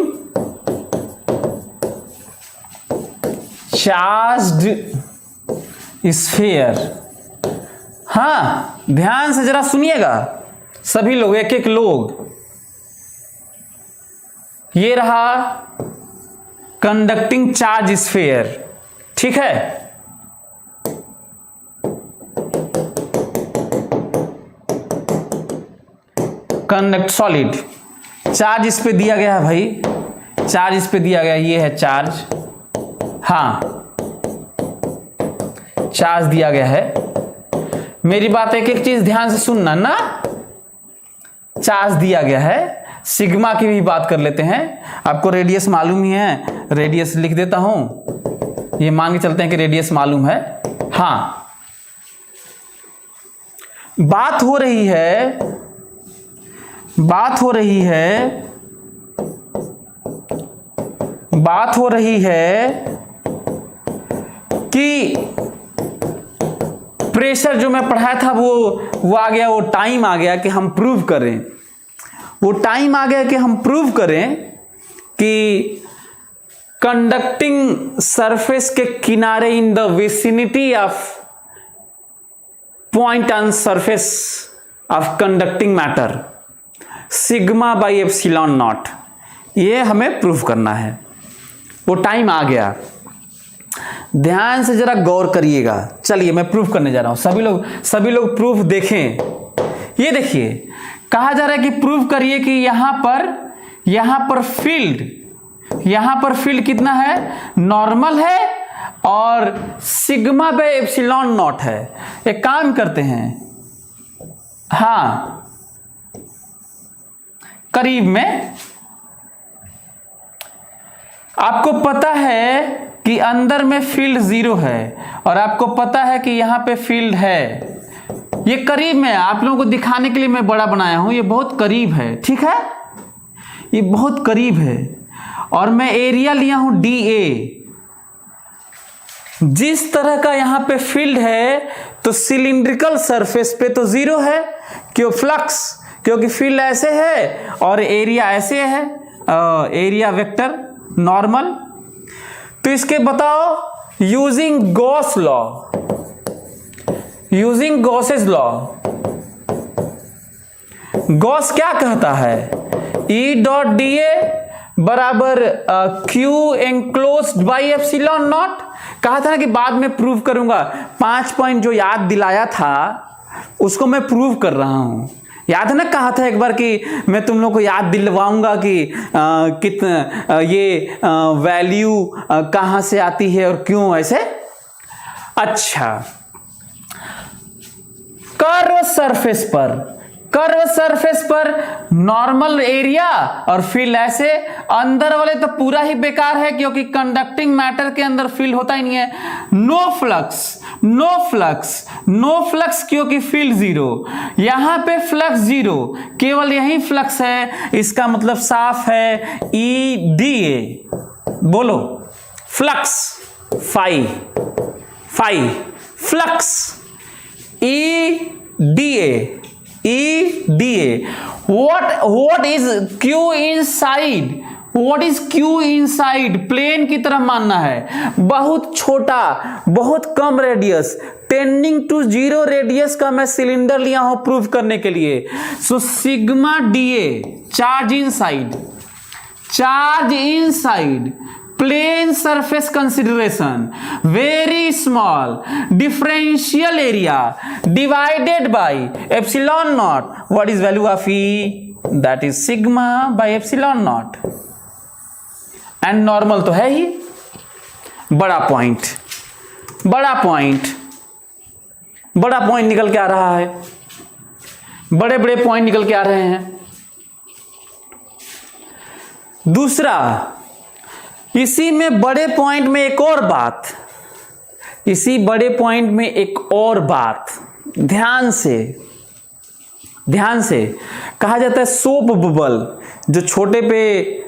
charged sphere. हाँ, ध्यान से जरा सुनिएगा सभी लोग, एक एक लोग। ये रहा कंडक्टिंग चार्ज स्फीयर, ठीक है। कंडक्ट सॉलिड, चार्ज इस पे दिया गया है भाई, चार्ज इस पे दिया गया, ये है चार्ज। हाँ, चार्ज दिया गया है। मेरी बात एक एक चीज ध्यान से सुनना ना। चार्ज दिया गया है, सिग्मा की भी बात कर लेते हैं। आपको रेडियस मालूम ही है, रेडियस लिख देता हूं, ये मान के चलते हैं कि रेडियस मालूम है। हाँ, बात हो रही है कि प्रेशर जो मैं पढ़ाया था वो आ गया, वो टाइम आ गया कि हम प्रूव करें, वो टाइम आ गया कि हम प्रूव करें कि कंडक्टिंग सरफेस के किनारे in the vicinity of point on surface of conducting matter sigma by epsilon not, ये हमें प्रूव करना है। वो टाइम आ गया, ध्यान से जरा गौर करिएगा। चलिए मैं प्रूफ करने जा रहा हूं, सभी लोग प्रूफ देखें। ये देखिए, कहा जा रहा है कि प्रूव करिए कि यहां पर फील्ड कितना है, नॉर्मल है और सिग्मा बाय एप्सिलॉन नॉट है। एक काम करते हैं, हाँ, करीब में आपको पता है कि अंदर में फील्ड जीरो है और आपको पता है कि यहां पे फील्ड है। ये करीब में, आप लोगों को दिखाने के लिए मैं बड़ा बनाया हूं, ये बहुत करीब है, ठीक है, ये बहुत करीब है। और मैं एरिया लिया हूं DA। जिस तरह का यहां पे फील्ड है तो सिलिंड्रिकल सरफेस पे तो जीरो है, क्यों फ्लक्स, क्योंकि फील्ड ऐसे है और एरिया ऐसे है, एरिया वेक्टर नॉर्मल। तो इसके बताओ using Gauss law, using Gauss's law, Gauss क्या कहता है, E डॉट DA बराबर Q एंक्लोज्ड बाई एप्सिलॉन नॉट। कहा था ना कि बाद में प्रूव करूंगा, 5 पॉइंट जो याद दिलाया था उसको मैं प्रूव कर रहा हूं। याद है ना, कहा था एक बार कि मैं तुम लोग को याद दिलवाऊंगा कि कितना ये वैल्यू कहां से आती है और क्यों ऐसे। अच्छा, कर्व सरफेस पर नॉर्मल एरिया और फील्ड ऐसे, अंदर वाले तो पूरा ही बेकार है क्योंकि कंडक्टिंग मैटर के अंदर फील्ड होता ही नहीं है। नो फ्लक्स क्योंकि फील्ड जीरो, यहां पे फ्लक्स जीरो, केवल यही फ्लक्स है, इसका मतलब साफ है EDA। बोलो flux, phi flux, EDA। What is Q inside? What is Q inside? Plane की तरह मानना है, बहुत छोटा, बहुत कम radius, tending to zero radius का मैं सिलेंडर लिया हूं प्रूफ करने के लिए। So sigma DA charge inside, charge inside plane surface consideration, very small differential area divided by epsilon naught. What is value of E? That is sigma by epsilon naught. And normal तो है ही. बड़ा point निकल के आ रहा है, बड़े बड़े point निकल के आ रहे हैं. दूसरा, इसी में बड़े पॉइंट में एक और बात, इसी बड़े पॉइंट में एक और बात ध्यान से कहा जाता है सोप बबल. जो छोटे पे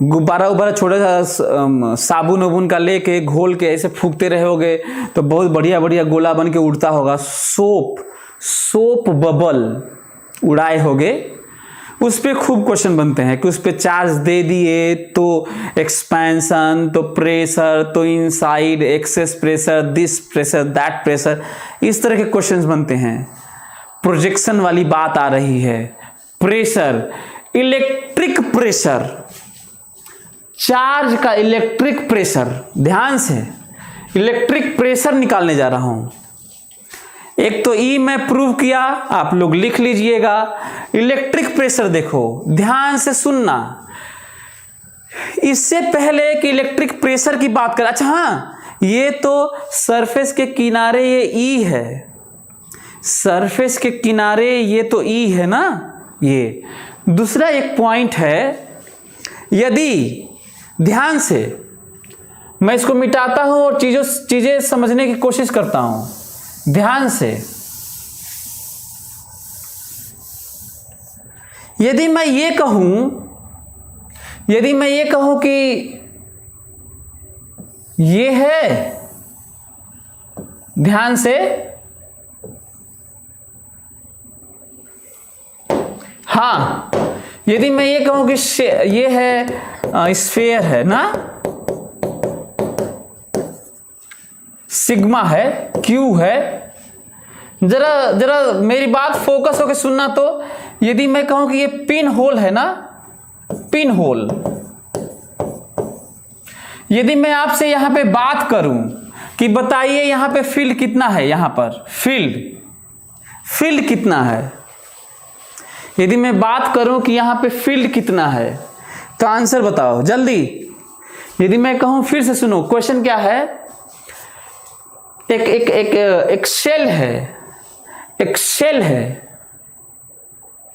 गुब्बारा छोटा सा साबुन वबुन का लेके घोल के ऐसे फूकते रहोगे तो बहुत बढ़िया बढ़िया गोला बन के उड़ता होगा. सोप बबल उड़ाए होगे, उस पे खूब क्वेश्चन बनते हैं कि उस पे चार्ज दे दिए तो एक्सपेंशन, तो प्रेशर, तो inside excess pressure, this pressure, that pressure, इस तरह के क्वेश्चंस बनते हैं. प्रोजेक्शन वाली बात आ रही है. प्रेशर, इलेक्ट्रिक प्रेशर, चार्ज का इलेक्ट्रिक प्रेशर, ध्यान से इलेक्ट्रिक प्रेशर निकालने जा रहा हूं. एक तो ई मैं प्रूव किया, आप लोग लिख लीजिएगा. इलेक्ट्रिक प्रेशर देखो, ध्यान से सुनना. इससे पहले कि इलेक्ट्रिक प्रेशर की बात करें, अच्छा हाँ, ये तो सरफेस के किनारे ये ई है, सरफेस के किनारे ये तो ई है ना. ये दूसरा एक पॉइंट है, यदि ध्यान से मैं इसको मिटाता हूं और चीजें समझने की कोशिश करता हूं. ध्यान से, यदि मैं ये कहूं कि ये है, ध्यान से, हाँ, यदि मैं ये कहूं कि ये है स्फीयर है ना, सिग्मा है, क्यू है. जरा मेरी बात फोकस होकर सुनना. तो यदि मैं कहूं कि ये पिन होल है ना, पिन होल, यदि मैं आपसे यहां पे बात करूं कि बताइए यहां पे फील्ड कितना है, यहां पर फील्ड कितना है, यदि मैं बात करूं कि यहां पे फील्ड कितना है, तो आंसर बताओ जल्दी. यदि मैं कहूं, फिर से सुनो, क्वेश्चन क्या है. एक शेल है,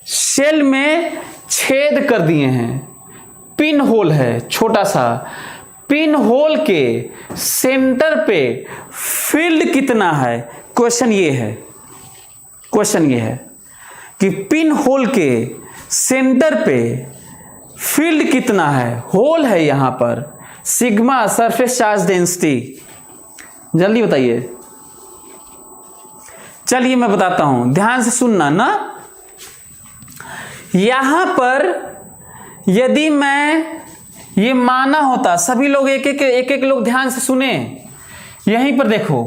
शेल में छेद कर दिए हैं, पिन होल है छोटा सा. पिन होल के सेंटर पे फील्ड कितना है, क्वेश्चन ये है कि पिन होल के सेंटर पे फील्ड कितना है. होल है यहां पर, सिग्मा सरफेस चार्ज डेंसिटी. जल्दी बताइए. चलिए मैं बताता हूं, ध्यान से सुनना ना. यहां पर यदि मैं ये माना होता, सभी लोग एक एक लोग ध्यान से सुने. यहीं पर देखो,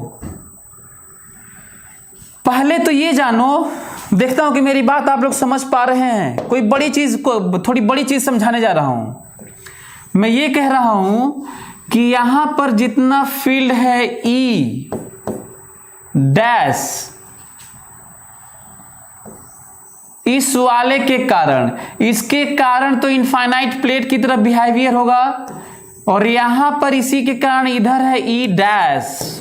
पहले तो ये जानो, देखता हूं कि मेरी बात आप लोग समझ पा रहे हैं. कोई बड़ी चीज को, थोड़ी बड़ी चीज समझाने जा रहा हूं. मैं ये कह रहा हूं कि यहां पर जितना फील्ड है ई डैश, इस वाले के कारण, इसके कारण तो इनफाइनाइट प्लेट की तरफ बिहेवियर होगा, और यहां पर इसी के कारण इधर है ई डैश.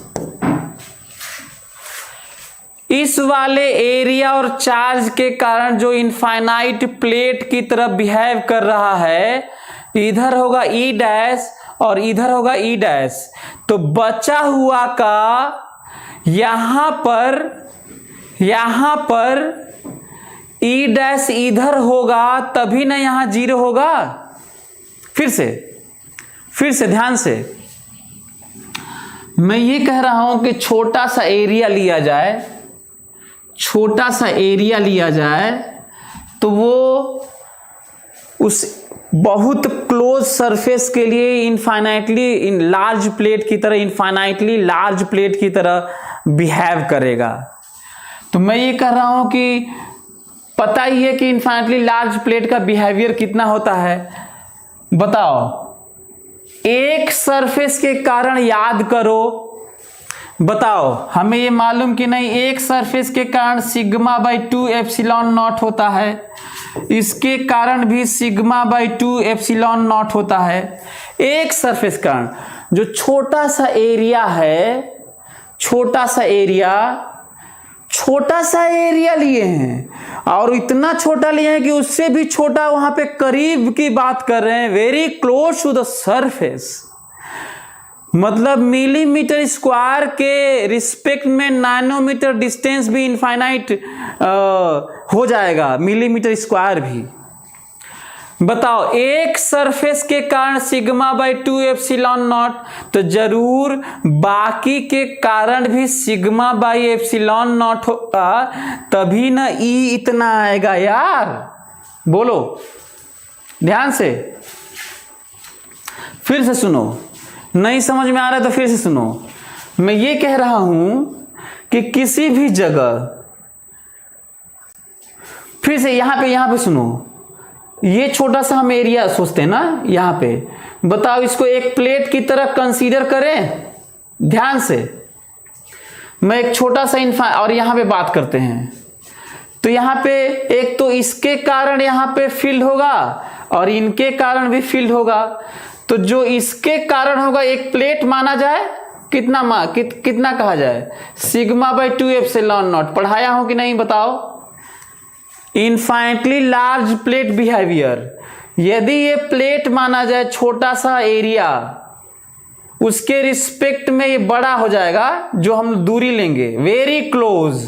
इस वाले एरिया और चार्ज के कारण जो इनफाइनाइट प्लेट की तरफ बिहेव कर रहा है, इधर होगा ई डैश और इधर होगा ई डैश. तो बचा हुआ का यहां पर ई डैश इधर होगा, तभी ना यहां जीरो होगा. फिर से ध्यान से, मैं ये कह रहा हूं कि छोटा सा एरिया लिया जाए तो वो उस बहुत क्लोज सरफेस के लिए इनफाइनाइटली लार्ज प्लेट की तरह बिहेव करेगा. तो मैं ये कह रहा हूं कि पता ही है कि इनफाइनाइटली लार्ज प्लेट का बिहेवियर कितना होता है. बताओ, एक सरफेस के कारण याद करो, बताओ हमें ये मालूम कि नहीं, एक सरफेस के कारण सिग्मा बाई 2 एप्सिलॉन नॉट होता है, इसके कारण भी सिग्मा बाई 2 एप्सिलॉन नॉट होता है। एक सरफेस कारण जो छोटा सा एरिया है, छोटा सा एरिया लिए हैं और इतना छोटा लिए हैं कि उससे भी छोटा वहां पे करीब की बात कर रहे हैं, very close to the surface. मतलब मिलीमीटर स्क्वायर के रिस्पेक्ट में नैनोमीटर डिस्टेंस भी इनफाइनाइट हो जाएगा, मिलीमीटर स्क्वायर भी। बताओ, एक सरफेस के कारण सिग्मा बाई 2 एप्सिलॉन नॉट, तो जरूर बाकी के कारण भी सिग्मा बाई एप्सिलॉन नॉट होगा, तभी ना ई इतना आएगा यार। बोलो ध्यान से, फिर से सुनो, नहीं समझ में आ रहा है तो फिर से सुनो। मैं ये कह रहा हूं कि किसी भी जगह, फिर से यहां पे सुनो, ये छोटा सा हम एरिया सोचते हैं ना यहां पे, बताओ इसको एक प्लेट की तरह कंसीडर करें। ध्यान से, मैं एक छोटा सा और यहां पे बात करते हैं, तो यहां पे एक तो इसके कारण यहां पे फील्ड होगा और इनके कारण भी फील्ड होगा। तो जो इसके कारण होगा एक प्लेट माना जाए, कितना कहा जाए, सिग्मा बाई 2 एप्सिलॉन नॉट। पढ़ाया हो कि नहीं बताओ। इनफाइनाइटली लार्ज प्लेट बिहेवियर, यदि ये प्लेट माना जाए छोटा सा एरिया, उसके रिस्पेक्ट में ये बड़ा हो जाएगा जो हम दूरी लेंगे, वेरी क्लोज।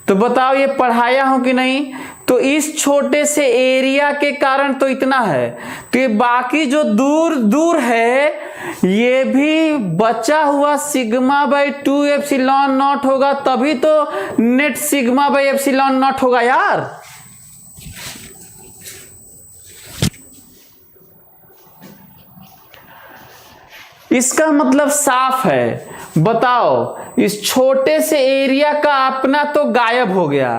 तो बताओ ये पढ़ाया हो कि नहीं। तो इस छोटे से एरिया के कारण तो इतना है, तो ये बाकी जो दूर दूर है ये भी बचा हुआ सिग्मा बाई 2 एप्सिलॉन नॉट होगा, तभी तो net sigma by epsilon not होगा यार। इसका मतलब साफ है। बताओ, इस छोटे से एरिया का अपना तो गायब हो गया,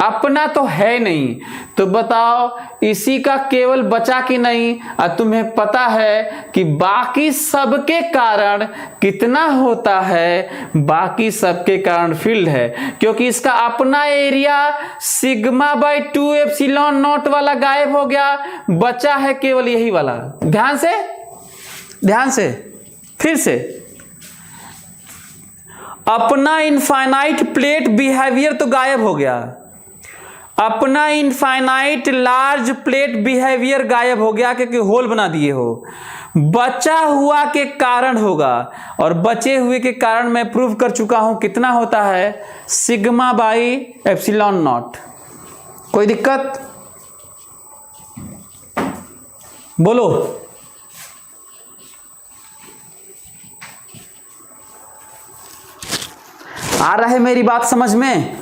अपना तो है नहीं, तो बताओ इसी का केवल बचा कि नहीं। और तुम्हें पता है कि बाकी सबके कारण कितना होता है, बाकी सबके कारण फील्ड है, क्योंकि इसका अपना area sigma by 2 epsilon not वाला गायब हो गया, बचा है केवल यही वाला। ध्यान से फिर से, अपना इनफाइनाइट प्लेट बिहेवियर तो गायब हो गया, अपना इनफाइनाइट लार्ज प्लेट बिहेवियर गायब हो गया क्योंकि होल बना दिए हो। बचा हुआ के कारण होगा, और बचे हुए के कारण मैं प्रूव कर चुका हूं कितना होता है, सिग्मा बाई एप्सिलॉन नॉट। कोई दिक्कत? बोलो। आ रहा है मेरी बात समझ में?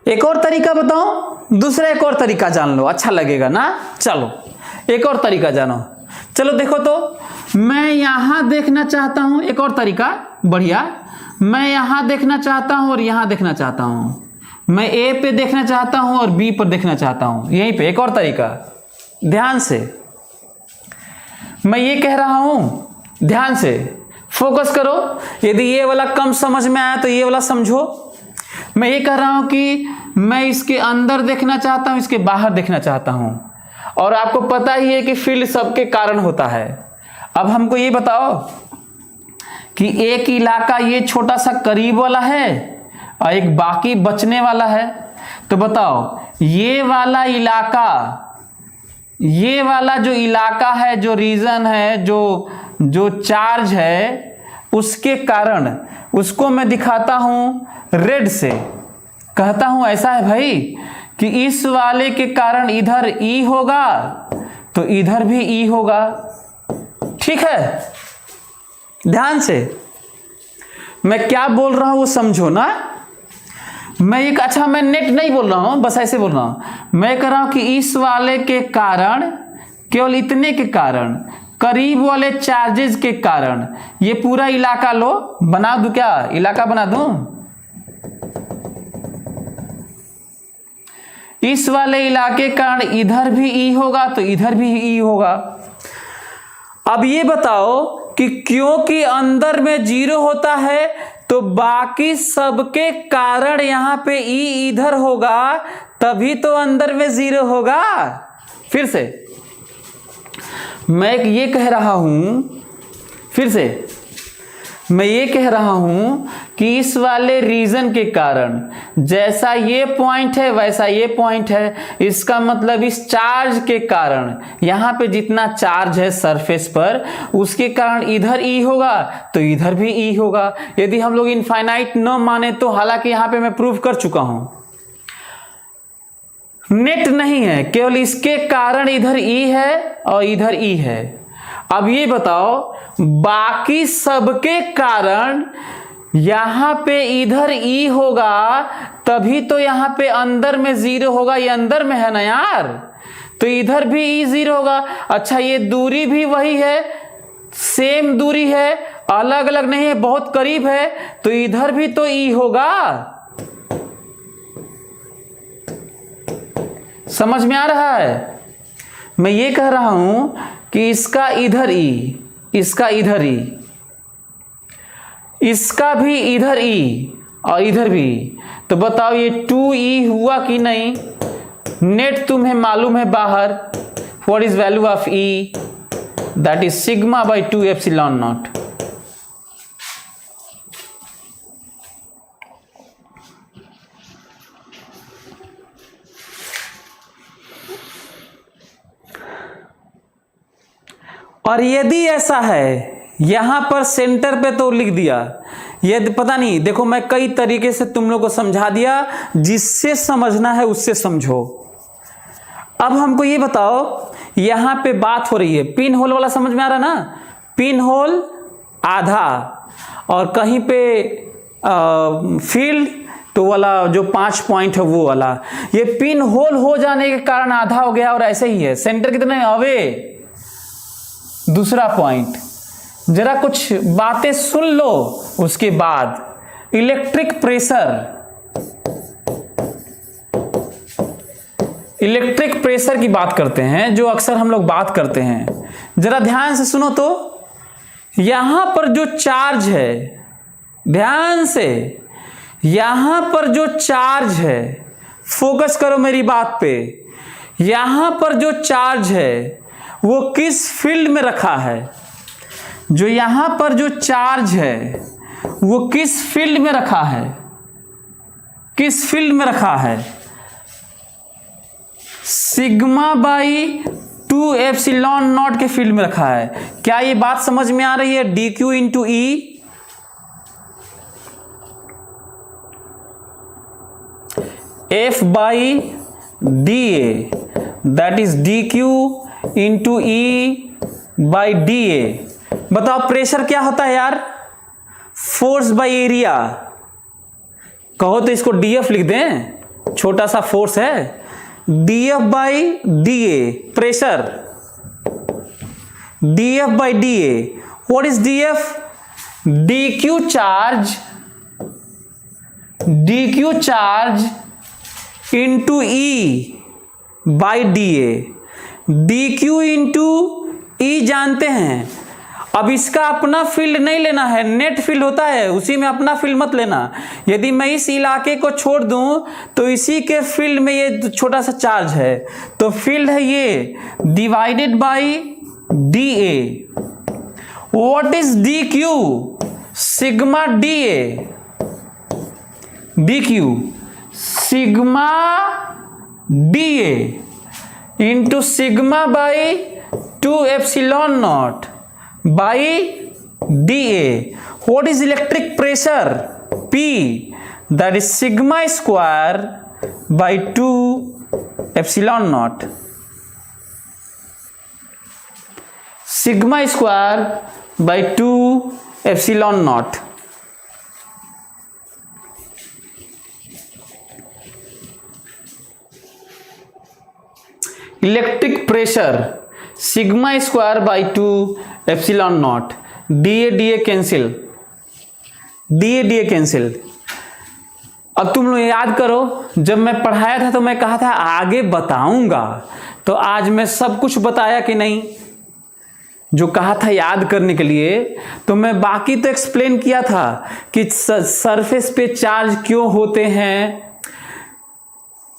एक और तरीका बताऊं, दूसरा एक और तरीका जान लो, अच्छा लगेगा ना। चलो एक और तरीका जानो। चलो देखो, तो मैं यहां देखना चाहता हूं, एक और तरीका बढ़िया, मैं यहां देखना चाहता हूं और यहां देखना चाहता हूं, मैं ए पे देखना चाहता हूं और बी पर देखना चाहता हूं, यहीं पे एक और तरीका। ध्यान से मैं ये कह रहा हूं, ध्यान से फोकस करो। यदि ये वाला कम समझ में आया तो ये वाला समझो। मैं ये कह रहा हूं कि मैं इसके अंदर देखना चाहता हूं, इसके बाहर देखना चाहता हूं, और आपको पता ही है कि फील्ड सबके कारण होता है। अब हमको ये बताओ कि एक इलाका ये छोटा सा करीब वाला है और एक बाकी बचने वाला है, तो बताओ ये वाला इलाका, ये वाला जो इलाका है, जो रीजन है, जो चार्ज है, उसके कारण उसको मैं दिखाता हूं रेड से, कहता हूं ऐसा है भाई कि इस वाले के कारण इधर ई होगा तो इधर भी ई होगा। ठीक है, ध्यान से मैं क्या बोल रहा हूं वो समझो ना। मैं नेट नहीं बोल रहा हूं, बस ऐसे बोल रहा हूं। मैं कह रहा हूं कि इस वाले के कारण, केवल इतने के कारण, करीब वाले चार्जेस के कारण ये पूरा इलाका लो, बना दूं क्या, इलाका बना दूं? इस वाले इलाके का इधर भी ई होगा तो इधर भी ई होगा। अब ये बताओ कि क्योंकि अंदर में 0 होता है तो बाकी सबके कारण यहां पे ई इधर होगा, तभी तो अंदर में 0 होगा। फिर से मैं ये कह रहा हूं, फिर से मैं ये कह रहा हूं कि इस वाले रीजन के कारण जैसा ये पॉइंट है वैसा ये पॉइंट है, इसका मतलब इस चार्ज के कारण यहां पे जितना चार्ज है सरफेस पर उसके कारण इधर ई होगा तो इधर भी ई होगा। यदि हम लोग इनफाइनाइट न माने तो, हालांकि यहां पे मैं प्रूव कर चुका हूं, नेट नहीं है, केवल इसके कारण इधर ई है और इधर ई है। अब ये बताओ बाकी सबके कारण यहां पे इधर ई होगा तभी तो यहां पे अंदर में 0 होगा, ये अंदर में है ना यार, तो इधर भी ई 0 होगा। अच्छा ये दूरी भी वही है, सेम दूरी है, अलग अलग नहीं है, बहुत करीब है, तो इधर भी तो ई होगा। समझ में आ रहा है? मैं ये कह रहा हूं कि इसका इधर ई, इसका इधर ई, इसका भी इधर ई और इधर भी, तो बताओ ये 2e हुआ कि नहीं? नेट तुम्हें मालूम है बाहर, what is value of E? That is sigma by 2 epsilon not. और यदि ऐसा है, यहां पर सेंटर पे तो लिख दिया, यदि पता नहीं, देखो मैं कई तरीके से तुम लोग को समझा दिया, जिससे समझना है उससे समझो। अब हमको ये बताओ, यहां पे बात हो रही है पिन होल वाला, समझ में आ रहा ना? पिन होल आधा और कहीं पे फील्ड तो वाला जो 5 पॉइंट है वो वाला, ये पिन होल हो जाने के कारण आधा हो गया और ऐसे ही है। सेंटर कितने अवे? दूसरा पॉइंट, जरा कुछ बातें सुन लो उसके बाद। इलेक्ट्रिक प्रेशर, इलेक्ट्रिक प्रेशर की बात करते हैं जो अक्सर हम लोग बात करते हैं, जरा ध्यान से सुनो तो। यहां पर जो चार्ज है, ध्यान से, यहां पर जो चार्ज है, फोकस करो मेरी बात पे, यहां पर जो चार्ज है वो किस फील्ड में रखा है? जो यहां पर जो चार्ज है वो किस फील्ड में रखा है? किस फील्ड में रखा है? सिग्मा बाई 2 एप्सिलॉन नॉट के फील्ड में रखा है। क्या ये बात समझ में आ रही है? D Q into E, F by D A, that is D Q into E by D ए। बताओ प्रेशर क्या होता है यार? Force by area. कहो तो इसको डीएफ लिख दें, छोटा सा फोर्स है, DF by D A pressure, DF by D A. What is DF? D Q charge, D Q charge into E by D A. D Q into E जानते हैं। अब इसका अपना फील्ड नहीं लेना है, नेट फील्ड होता है, उसी में अपना फील्ड मत लेना। यदि मैं इस इलाके को छोड़ दूं तो इसी के फील्ड में ये छोटा सा चार्ज है, तो फील्ड है ये divided by D A. What is D Q? Sigma D A, D Q sigma D A into sigma by 2 epsilon not by D A. What is electric pressure? P, that is sigma square by 2 epsilon naught. Sigma square by 2 epsilon naught. Electric pressure sigma square by 2 epsilon not, D A cancel, D A cancel. अब तुम लोग याद करो, जब मैं पढ़ाया था तो मैं कहा था आगे बताऊंगा, तो आज मैं सब कुछ बताया कि नहीं? जो कहा था याद करने के लिए, तो मैं बाकी तो एक्सप्लेन किया था कि सरफेस पे चार्ज क्यों होते हैं,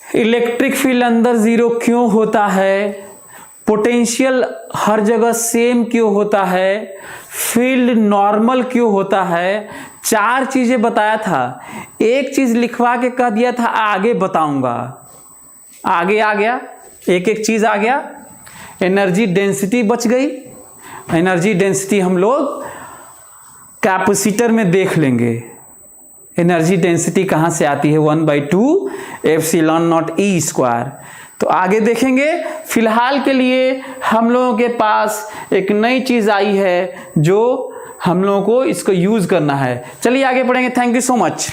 इलेक्ट्रिक फील्ड अंदर जीरो क्यों होता है, पोटेंशियल हर जगह सेम क्यों होता है, फील्ड नॉर्मल क्यों होता है, 4 चीजें बताया था। एक चीज लिखवा के कह दिया था आगे बताऊंगा, आगे आ गया, एक एक चीज आ गया। एनर्जी डेंसिटी बच गई, एनर्जी डेंसिटी हम लोग कैपेसिटर में देख लेंगे। एनर्जी डेंसिटी कहां से आती है? 1/2 एप्सिलॉन नॉट ई स्क्वायर। तो आगे देखेंगे। फिलहाल के लिए हम लोगों के पास एक नई चीज आई है जो हम लोगों को इसको यूज करना है। चलिए आगे पढ़ेंगे। Thank you so much.